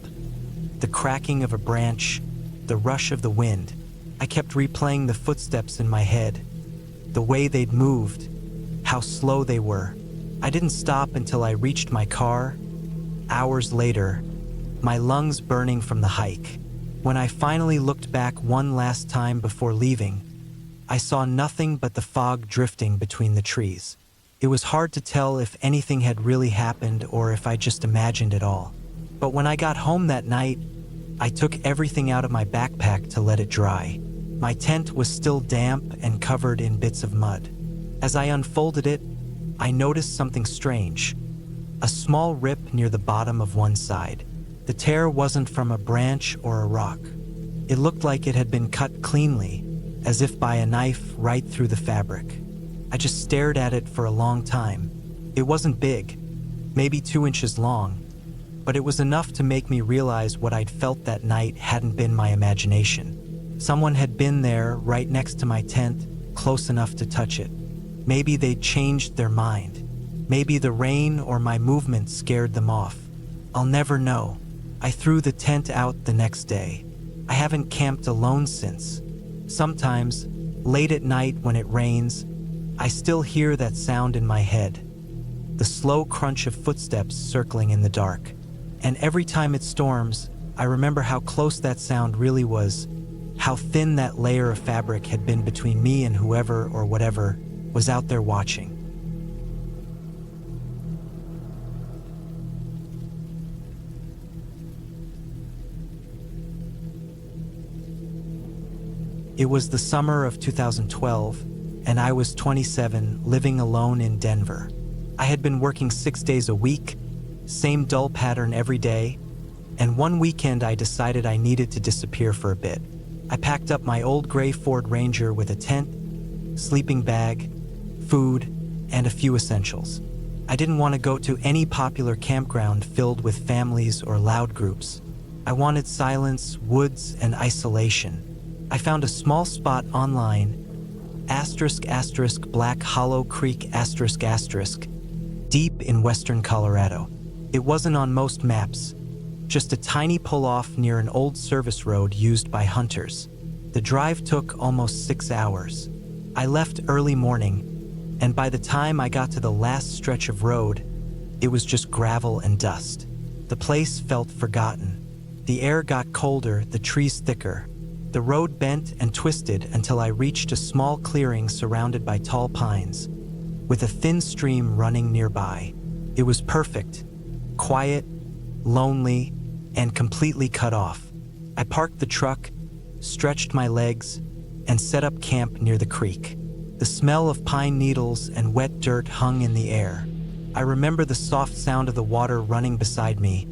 The cracking of a branch, the rush of the wind. I kept replaying the footsteps in my head, the way they'd moved, how slow they were. I didn't stop until I reached my car. Hours later, my lungs burning from the hike. When I finally looked back one last time before leaving, I saw nothing but the fog drifting between the trees. It was hard to tell if anything had really happened or if I just imagined it all. But when I got home that night, I took everything out of my backpack to let it dry. My tent was still damp and covered in bits of mud. As I unfolded it, I noticed something strange. A small rip near the bottom of one side. The tear wasn't from a branch or a rock. It looked like it had been cut cleanly, as if by a knife right through the fabric. I just stared at it for a long time. It wasn't big, maybe 2 inches long, but it was enough to make me realize what I'd felt that night hadn't been my imagination. Someone had been there right next to my tent, close enough to touch it. Maybe they'd changed their mind. Maybe the rain or my movement scared them off. I'll never know. I threw the tent out the next day. I haven't camped alone since. Sometimes, late at night when it rains, I still hear that sound in my head. The slow crunch of footsteps circling in the dark. And every time it storms, I remember how close that sound really was, how thin that layer of fabric had been between me and whoever or whatever was out there watching. It was the summer of 2012, and I was 27, living alone in Denver. I had been working 6 days a week, same dull pattern every day, and one weekend I decided I needed to disappear for a bit. I packed up my old gray Ford Ranger with a tent, sleeping bag, food, and a few essentials. I didn't want to go to any popular campground filled with families or loud groups. I wanted silence, woods, and isolation. I found a small spot online, **Black Hollow Creek **, deep in western Colorado. It wasn't on most maps, just a tiny pull-off near an old service road used by hunters. The drive took almost 6 hours. I left early morning, and by the time I got to the last stretch of road, it was just gravel and dust. The place felt forgotten. The air got colder, the trees thicker. The road bent and twisted until I reached a small clearing surrounded by tall pines, with a thin stream running nearby. It was perfect, quiet, lonely, and completely cut off. I parked the truck, stretched my legs, and set up camp near the creek. The The smell of pine needles and wet dirt hung in the air. I remember the soft sound of the water running beside me.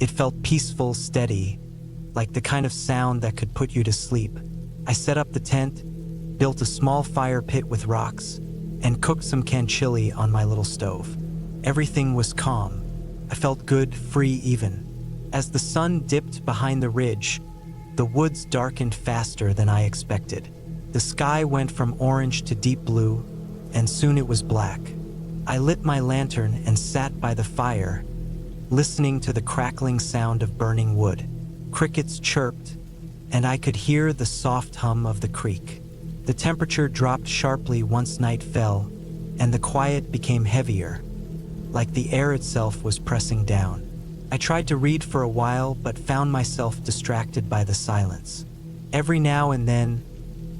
It felt peaceful, steady, like the kind of sound that could put you to sleep. I set up the tent, built a small fire pit with rocks, and cooked some canned chili on my little stove. Everything was calm. I felt good, free even. As the sun dipped behind the ridge, the woods darkened faster than I expected. The sky went from orange to deep blue, and soon it was black. I lit my lantern and sat by the fire, listening to the crackling sound of burning wood. Crickets chirped, and I could hear the soft hum of the creek. The temperature dropped sharply once night fell, and the quiet became heavier, like the air itself was pressing down. I tried to read for a while, but found myself distracted by the silence. Every now and then,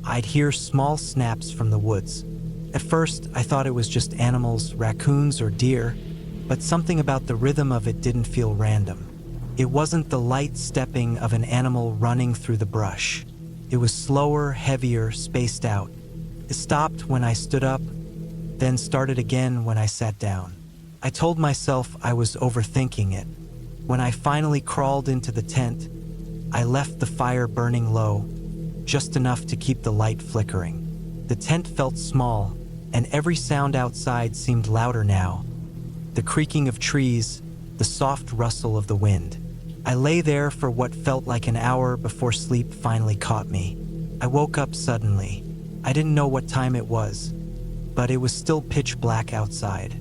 I'd hear small snaps from the woods. At first, I thought it was just animals, raccoons or deer, but something about the rhythm of it didn't feel random. It wasn't the light stepping of an animal running through the brush. It was slower, heavier, spaced out. It stopped when I stood up, then started again when I sat down. I told myself I was overthinking it. When I finally crawled into the tent, I left the fire burning low, just enough to keep the light flickering. The tent felt small, and every sound outside seemed louder now. The creaking of trees, the soft rustle of the wind. I lay there for what felt like an hour before sleep finally caught me. I woke up suddenly. I didn't know what time it was, but it was still pitch black outside.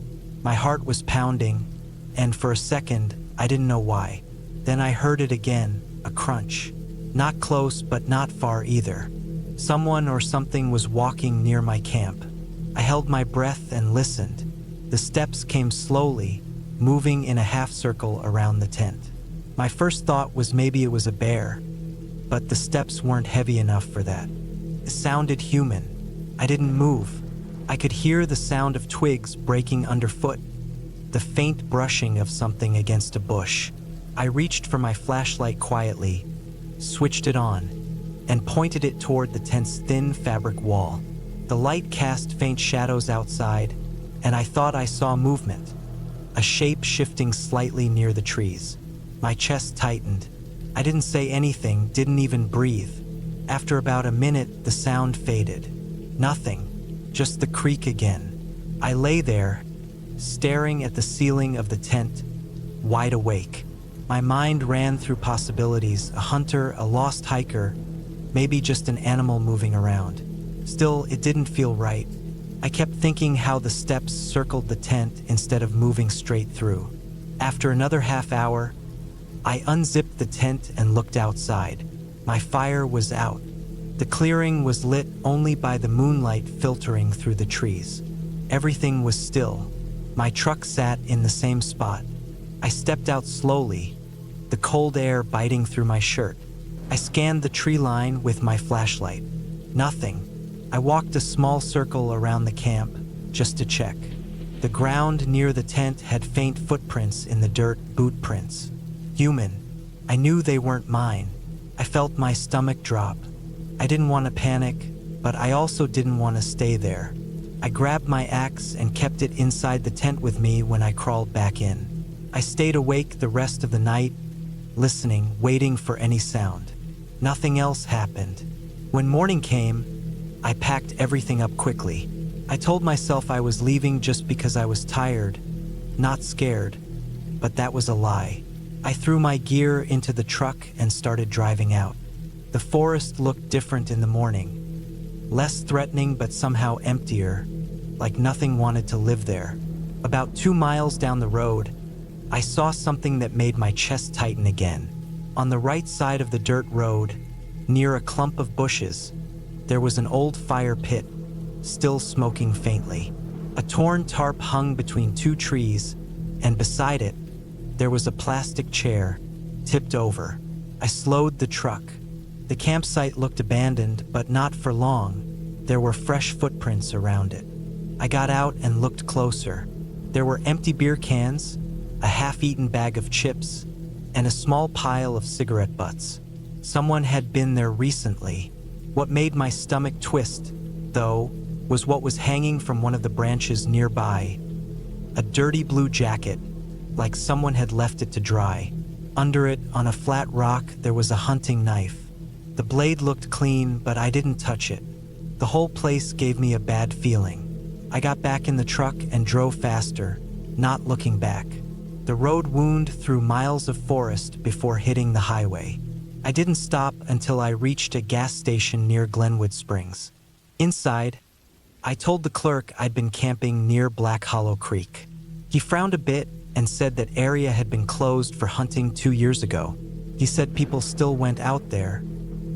My heart was pounding, and for a second, I didn't know why. Then I heard it again, a crunch. Not close, but not far either. Someone or something was walking near my camp. I held my breath and listened. The steps came slowly, moving in a half circle around the tent. My first thought was maybe it was a bear, but the steps weren't heavy enough for that. It sounded human. I didn't move. I could hear the sound of twigs breaking underfoot, the faint brushing of something against a bush. I reached for my flashlight quietly, switched it on, and pointed it toward the tent's thin fabric wall. The light cast faint shadows outside, and I thought I saw movement, a shape shifting slightly near the trees. My chest tightened. I didn't say anything, didn't even breathe. After about a minute, the sound faded. Nothing, just the creak again. I lay there, staring at the ceiling of the tent, wide awake. My mind ran through possibilities: a hunter, a lost hiker, maybe just an animal moving around. Still, it didn't feel right. I kept thinking how the steps circled the tent instead of moving straight through. After another half hour, I unzipped the tent and looked outside. My fire was out. The clearing was lit only by the moonlight filtering through the trees. Everything was still. My truck sat in the same spot. I stepped out slowly, the cold air biting through my shirt. I scanned the tree line with my flashlight. Nothing. I walked a small circle around the camp, just to check. The ground near the tent had faint footprints in the dirt, boot prints. Human. I knew they weren't mine. I felt my stomach drop. I didn't want to panic, but I also didn't want to stay there. I grabbed my axe and kept it inside the tent with me when I crawled back in. I stayed awake the rest of the night, listening, waiting for any sound. Nothing else happened. When morning came, I packed everything up quickly. I told myself I was leaving just because I was tired, not scared, but that was a lie. I threw my gear into the truck and started driving out. The forest looked different in the morning. Less threatening, but somehow emptier, like nothing wanted to live there. About 2 miles down the road, I saw something that made my chest tighten again. On the right side of the dirt road, near a clump of bushes, there was an old fire pit, still smoking faintly. A torn tarp hung between 2 trees, and beside it, there was a plastic chair, tipped over. I slowed the truck. The campsite looked abandoned, but not for long. There were fresh footprints around it. I got out and looked closer. There were empty beer cans, a half-eaten bag of chips, and a small pile of cigarette butts. Someone had been there recently. What made my stomach twist, though, was what was hanging from one of the branches nearby. A dirty blue jacket, like someone had left it to dry. Under it, on a flat rock, there was a hunting knife. The blade looked clean, but I didn't touch it. The whole place gave me a bad feeling. I got back in the truck and drove faster, not looking back. The road wound through miles of forest before hitting the highway. I didn't stop until I reached a gas station near Glenwood Springs. Inside, I told the clerk I'd been camping near Black Hollow Creek. He frowned a bit and said that area had been closed for hunting 2 years ago. He said people still went out there,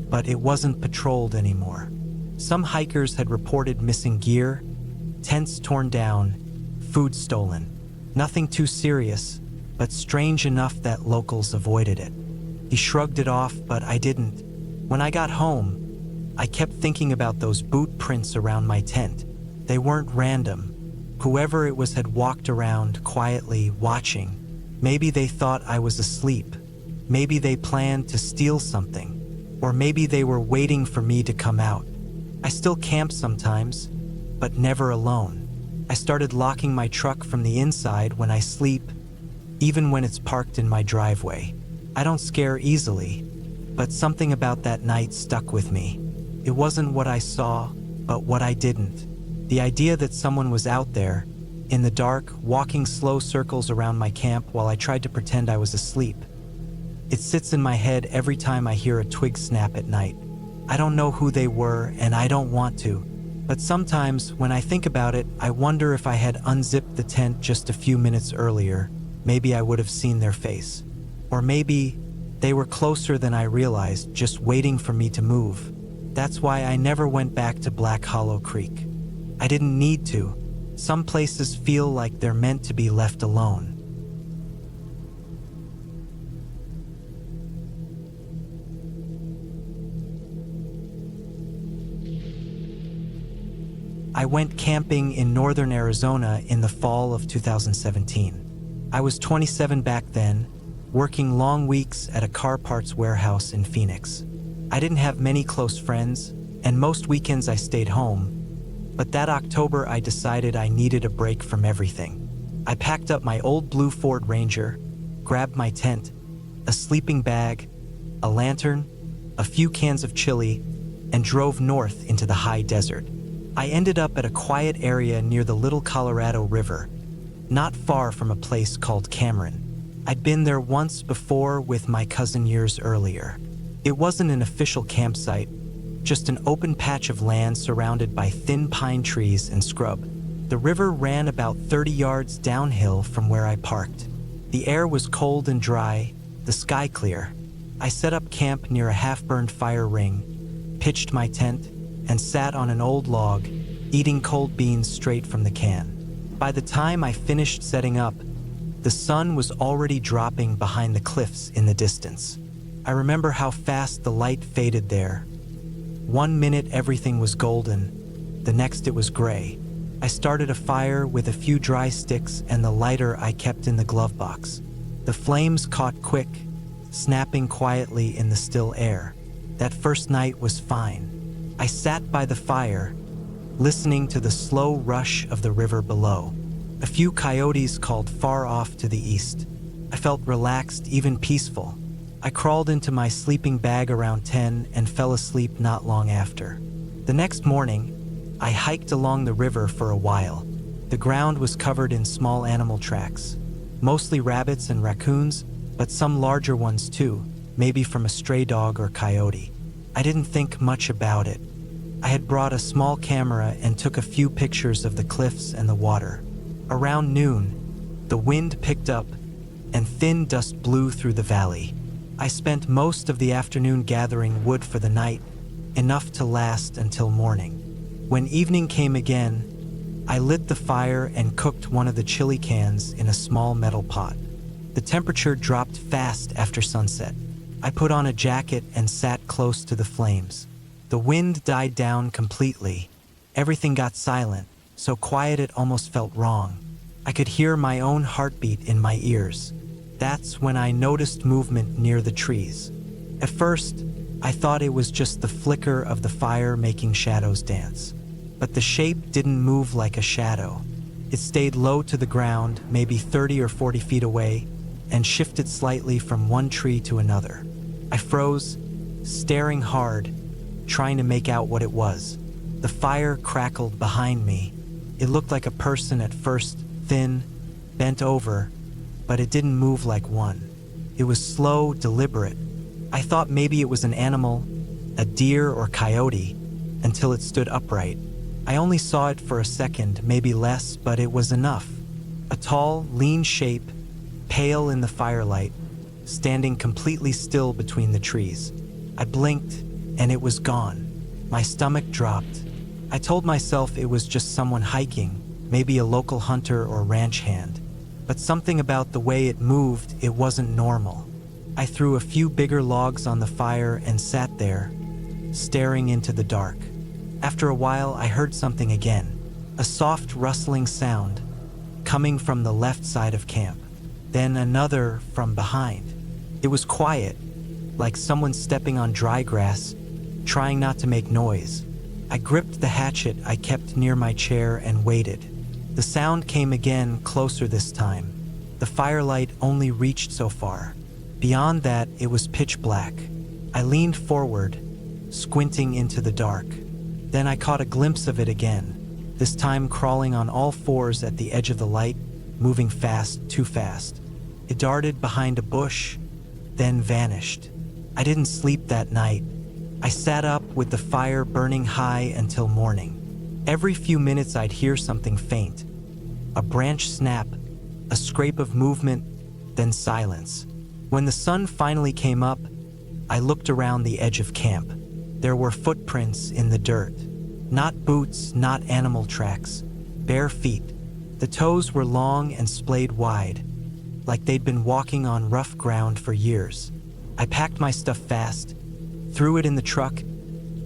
but it wasn't patrolled anymore. Some hikers had reported missing gear, tents torn down, food stolen. Nothing too serious, but strange enough that locals avoided it. He shrugged it off, but I didn't. When I got home, I kept thinking about those boot prints around my tent. They weren't random. Whoever it was had walked around quietly, watching. Maybe they thought I was asleep. Maybe they planned to steal something. Or maybe they were waiting for me to come out. I still camp sometimes, but never alone. I started locking my truck from the inside when I sleep, even when it's parked in my driveway. I don't scare easily, but something about that night stuck with me. It wasn't what I saw, but what I didn't. The idea that someone was out there, in the dark, walking slow circles around my camp while I tried to pretend I was asleep. It sits in my head every time I hear a twig snap at night. I don't know who they were, and I don't want to. But sometimes, when I think about it, I wonder if I had unzipped the tent just a few minutes earlier, maybe I would have seen their face. Or maybe they were closer than I realized, just waiting for me to move. That's why I never went back to Black Hollow Creek. I didn't need to. Some places feel like they're meant to be left alone. I went camping in northern Arizona in the fall of 2017. I was 27 back then, working long weeks at a car parts warehouse in Phoenix. I didn't have many close friends, and most weekends I stayed home. But that October I decided I needed a break from everything. I packed up my old blue Ford Ranger, grabbed my tent, a sleeping bag, a lantern, a few cans of chili, and drove north into the high desert. I ended up at a quiet area near the Little Colorado River, not far from a place called Cameron. I'd been there once before with my cousin years earlier. It wasn't an official campsite, just an open patch of land surrounded by thin pine trees and scrub. The river ran about 30 yards downhill from where I parked. The air was cold and dry, the sky clear. I set up camp near a half-burned fire ring, pitched my tent, and sat on an old log, eating cold beans straight from the can. By the time I finished setting up, the sun was already dropping behind the cliffs in the distance. I remember how fast the light faded there. 1 minute everything was golden, the next it was gray. I started a fire with a few dry sticks and the lighter I kept in the glove box. The flames caught quick, snapping quietly in the still air. That first night was fine. I sat by the fire, listening to the slow rush of the river below. A few coyotes called far off to the east. I felt relaxed, even peaceful. I crawled into my sleeping bag around 10 and fell asleep not long after. The next morning, I hiked along the river for a while. The ground was covered in small animal tracks, mostly rabbits and raccoons, but some larger ones too, maybe from a stray dog or coyote. I didn't think much about it. I had brought a small camera and took a few pictures of the cliffs and the water. Around noon, the wind picked up and thin dust blew through the valley. I spent most of the afternoon gathering wood for the night, enough to last until morning. When evening came again, I lit the fire and cooked one of the chili cans in a small metal pot. The temperature dropped fast after sunset. I put on a jacket and sat close to the flames. The wind died down completely. Everything got silent, so quiet it almost felt wrong. I could hear my own heartbeat in my ears. That's when I noticed movement near the trees. At first, I thought it was just the flicker of the fire making shadows dance. but the shape didn't move like a shadow. It stayed low to the ground, maybe 30 or 40 feet away, and shifted slightly from one tree to another. I froze, staring hard, trying to make out what it was. The fire crackled behind me. It looked like a person at first, thin, bent over, but it didn't move like one. It was slow, deliberate. I thought maybe it was an animal, a deer or coyote, until it stood upright. I only saw it for a second, maybe less, but it was enough. A tall, lean shape, pale in the firelight, standing completely still between the trees. I blinked, and it was gone. My stomach dropped. I told myself it was just someone hiking, maybe a local hunter or ranch hand. But something about the way it moved, it wasn't normal. I threw a few bigger logs on the fire and sat there, staring into the dark. After a while, I heard something again, a soft rustling sound, coming from the left side of camp. Then another from behind. It was quiet, like someone stepping on dry grass, trying not to make noise. I gripped the hatchet I kept near my chair and waited. The sound came again, closer this time. The firelight only reached so far. Beyond that, it was pitch black. I leaned forward, squinting into the dark. Then I caught a glimpse of it again, this time crawling on all fours at the edge of the light, moving fast, too fast. It darted behind a bush, then vanished. I didn't sleep that night. I sat up with the fire burning high until morning. Every few minutes I'd hear something faint. A branch snap, a scrape of movement, then silence. When the sun finally came up, I looked around the edge of camp. There were footprints in the dirt. Not boots, not animal tracks. Bare feet. The toes were long and splayed wide, like they'd been walking on rough ground for years. I packed my stuff fast, threw it in the truck,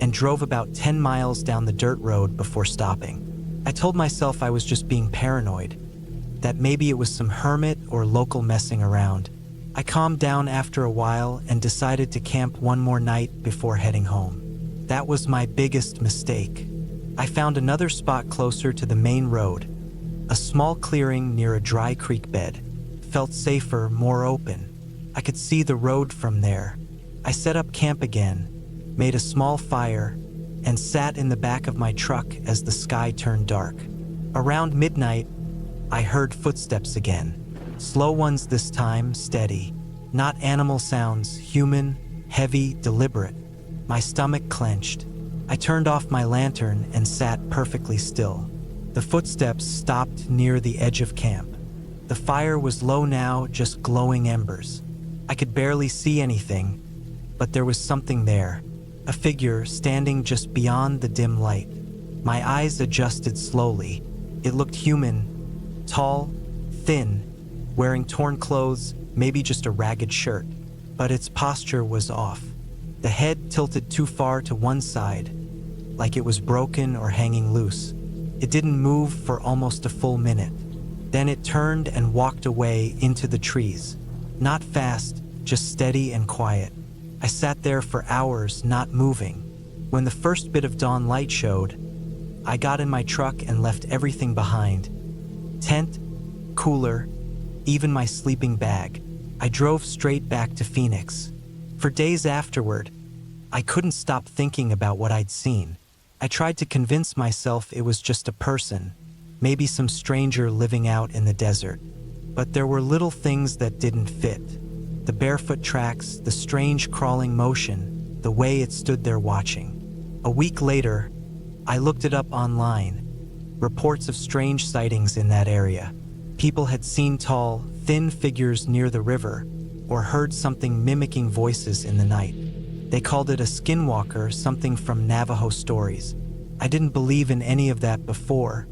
and drove about 10 miles down the dirt road before stopping. I told myself I was just being paranoid, that maybe it was some hermit or local messing around. I calmed down after a while and decided to camp one more night before heading home. That was my biggest mistake. I found another spot closer to the main road, a small clearing near a dry creek bed. Felt safer, more open. I could see the road from there. I set up camp again, made a small fire, and sat in the back of my truck as the sky turned dark. Around midnight, I heard footsteps again. Slow ones this time, steady. Not animal sounds, human, heavy, deliberate. My stomach clenched. I turned off my lantern and sat perfectly still. The footsteps stopped near the edge of camp. The fire was low now, just glowing embers. I could barely see anything, but there was something there. A figure standing just beyond the dim light. My eyes adjusted slowly. It looked human, tall, thin, wearing torn clothes, maybe just a ragged shirt. But its posture was off. The head tilted too far to one side, like it was broken or hanging loose. It didn't move for almost a full minute. Then it turned and walked away into the trees. Not fast, just steady and quiet. I sat there for hours, not moving. When the first bit of dawn light showed, I got in my truck and left everything behind. Tent, cooler, even my sleeping bag. I drove straight back to Phoenix. For days afterward, I couldn't stop thinking about what I'd seen. I tried to convince myself it was just a person, maybe some stranger living out in the desert. But there were little things that didn't fit. The barefoot tracks, the strange crawling motion, the way it stood there watching. A week later, I looked it up online. Reports of strange sightings in that area. People had seen tall, thin figures near the river, or heard something mimicking voices in the night. They called it a skinwalker, something from Navajo stories. I didn't believe in any of that before,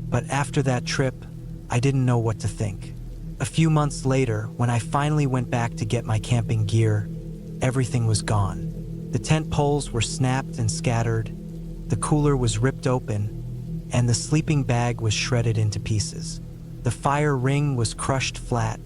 but after that trip, I didn't know what to think. A few months later, when I finally went back to get my camping gear, everything was gone. The tent poles were snapped and scattered, the cooler was ripped open, and the sleeping bag was shredded into pieces. The fire ring was crushed flat,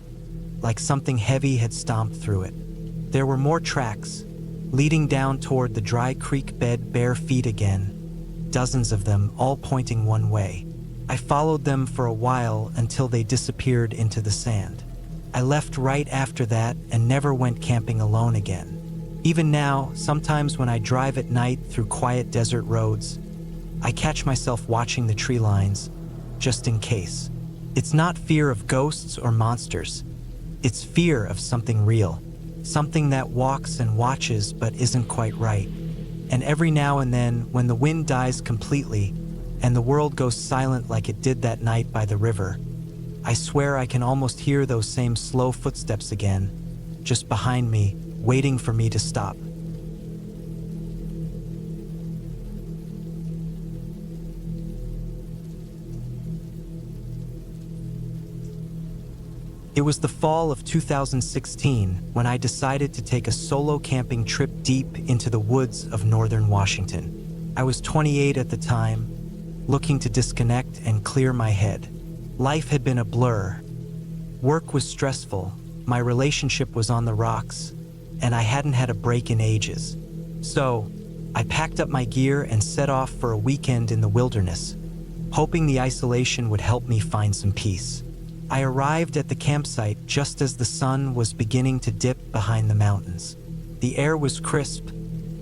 like something heavy had stomped through it. There were more tracks, leading down toward the dry creek bed, bare feet again, dozens of them, all pointing one way. I followed them for a while until they disappeared into the sand. I left right after that and never went camping alone again. Even now, sometimes when I drive at night through quiet desert roads, I catch myself watching the tree lines, just in case. It's not fear of ghosts or monsters. It's fear of something real. Something that walks and watches but isn't quite right. And every now and then, when the wind dies completely and the world goes silent like it did that night by the river, I swear I can almost hear those same slow footsteps again, just behind me, waiting for me to stop. It was the fall of 2016 when I decided to take a solo camping trip deep into the woods of northern Washington. I was 28 at the time, looking to disconnect and clear my head. Life had been a blur. Work was stressful, my relationship was on the rocks, and I hadn't had a break in ages. So, I packed up my gear and set off for a weekend in the wilderness, hoping the isolation would help me find some peace. I arrived at the campsite just as the sun was beginning to dip behind the mountains. The air was crisp,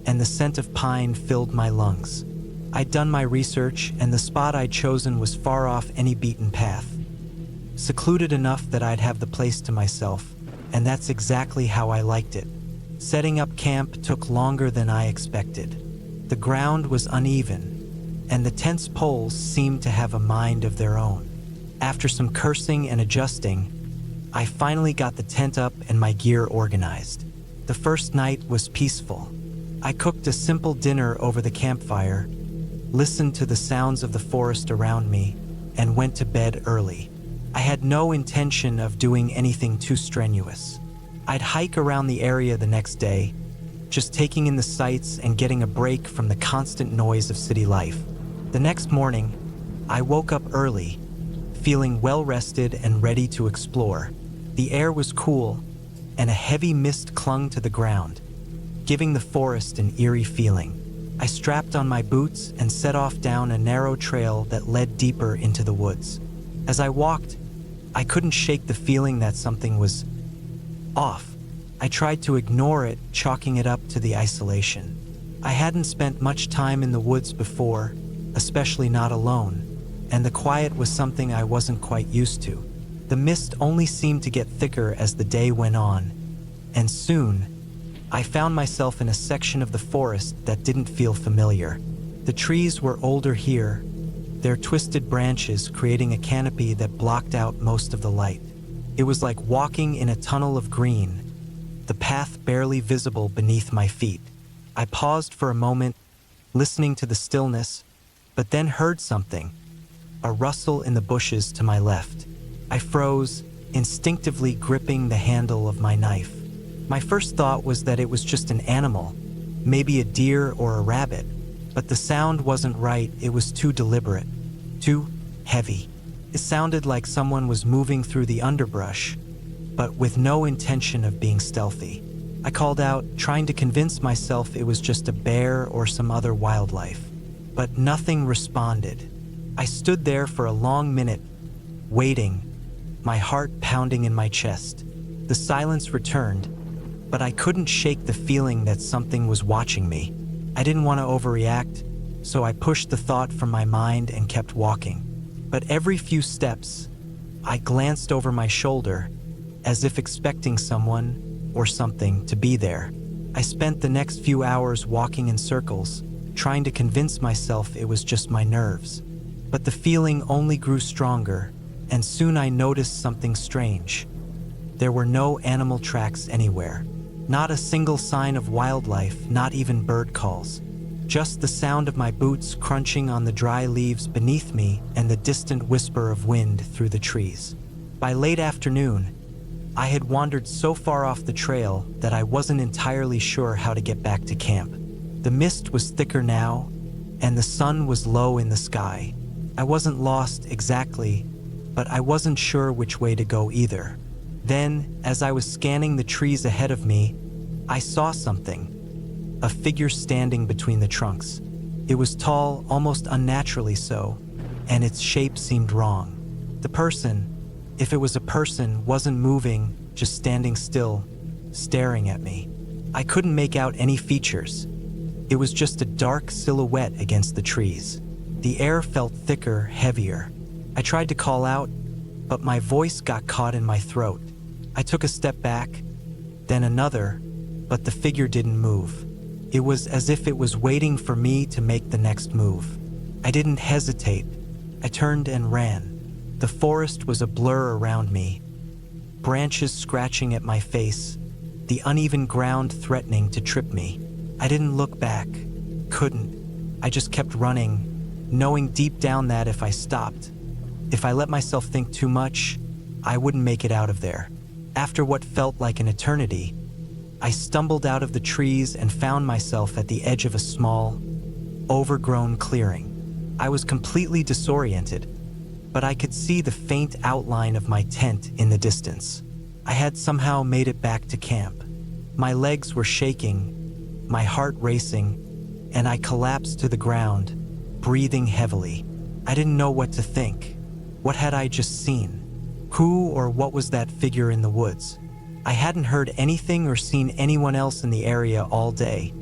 and the scent of pine filled my lungs. I'd done my research, and the spot I'd chosen was far off any beaten path. Secluded enough that I'd have the place to myself, and that's exactly how I liked it. Setting up camp took longer than I expected. The ground was uneven, and the tent's poles seemed to have a mind of their own. After some cursing and adjusting, I finally got the tent up and my gear organized. The first night was peaceful. I cooked a simple dinner over the campfire, listened to the sounds of the forest around me, and went to bed early. I had no intention of doing anything too strenuous. I'd hike around the area the next day, just taking in the sights and getting a break from the constant noise of city life. The next morning, I woke up early, feeling well-rested and ready to explore. The air was cool, and a heavy mist clung to the ground, giving the forest an eerie feeling. I strapped on my boots and set off down a narrow trail that led deeper into the woods. As I walked, I couldn't shake the feeling that something was off. I tried to ignore it, chalking it up to the isolation. I hadn't spent much time in the woods before, especially not alone, and the quiet was something I wasn't quite used to. The mist only seemed to get thicker as the day went on, and soon, I found myself in a section of the forest that didn't feel familiar. The trees were older here, their twisted branches creating a canopy that blocked out most of the light. It was like walking in a tunnel of green, the path barely visible beneath my feet. I paused for a moment, listening to the stillness, but then heard something. A rustle in the bushes to my left. I froze, instinctively gripping the handle of my knife. My first thought was that it was just an animal, maybe a deer or a rabbit, but the sound wasn't right. It was too deliberate, too heavy. It sounded like someone was moving through the underbrush, but with no intention of being stealthy. I called out, trying to convince myself it was just a bear or some other wildlife, but nothing responded. I stood there for a long minute, waiting, my heart pounding in my chest. The silence returned, but I couldn't shake the feeling that something was watching me. I didn't want to overreact, so I pushed the thought from my mind and kept walking. But every few steps, I glanced over my shoulder, as if expecting someone or something to be there. I spent the next few hours walking in circles, trying to convince myself it was just my nerves. But the feeling only grew stronger, and soon I noticed something strange. There were no animal tracks anywhere. Not a single sign of wildlife, not even bird calls. Just the sound of my boots crunching on the dry leaves beneath me and the distant whisper of wind through the trees. By late afternoon, I had wandered so far off the trail that I wasn't entirely sure how to get back to camp. The mist was thicker now, and the sun was low in the sky. I wasn't lost exactly, but I wasn't sure which way to go either. Then, as I was scanning the trees ahead of me, I saw something. A figure standing between the trunks. It was tall, almost unnaturally so, and its shape seemed wrong. The person, if it was a person, wasn't moving, just standing still, staring at me. I couldn't make out any features. It was just a dark silhouette against the trees. The air felt thicker, heavier. I tried to call out, but my voice got caught in my throat. I took a step back, then another, but the figure didn't move. It was as if it was waiting for me to make the next move. I didn't hesitate. I turned and ran. The forest was a blur around me, branches scratching at my face, the uneven ground threatening to trip me. I didn't look back. Couldn't. I just kept running, knowing deep down that if I stopped, if I let myself think too much, I wouldn't make it out of there. After what felt like an eternity, I stumbled out of the trees and found myself at the edge of a small, overgrown clearing. I was completely disoriented, but I could see the faint outline of my tent in the distance. I had somehow made it back to camp. My legs were shaking, my heart racing, and I collapsed to the ground, breathing heavily. I didn't know what to think. What had I just seen? Who or what was that figure in the woods? I hadn't heard anything or seen anyone else in the area all day.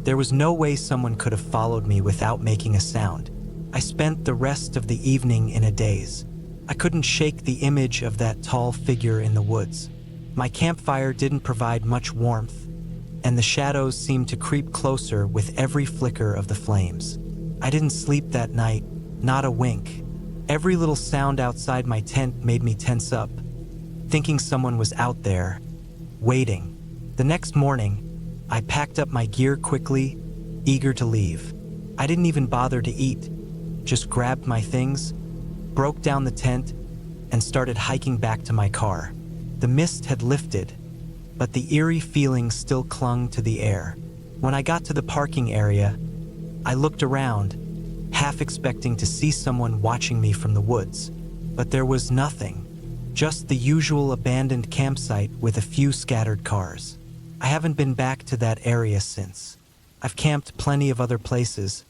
There was no way someone could have followed me without making a sound. I spent the rest of the evening in a daze. I couldn't shake the image of that tall figure in the woods. My campfire didn't provide much warmth, and the shadows seemed to creep closer with every flicker of the flames. I didn't sleep that night, not a wink. Every little sound outside my tent made me tense up, thinking someone was out there, waiting. The next morning, I packed up my gear quickly, eager to leave. I didn't even bother to eat, just grabbed my things, broke down the tent, and started hiking back to my car. The mist had lifted, but the eerie feeling still clung to the air. When I got to the parking area, I looked around, half expecting to see someone watching me from the woods, but there was nothing. Just the usual abandoned campsite with a few scattered cars. I haven't been back to that area since. I've camped plenty of other places,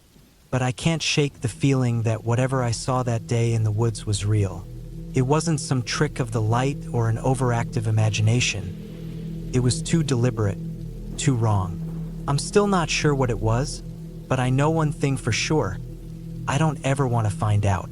but I can't shake the feeling that whatever I saw that day in the woods was real. It wasn't some trick of the light or an overactive imagination. It was too deliberate, too wrong. I'm still not sure what it was, but I know one thing for sure. I don't ever want to find out.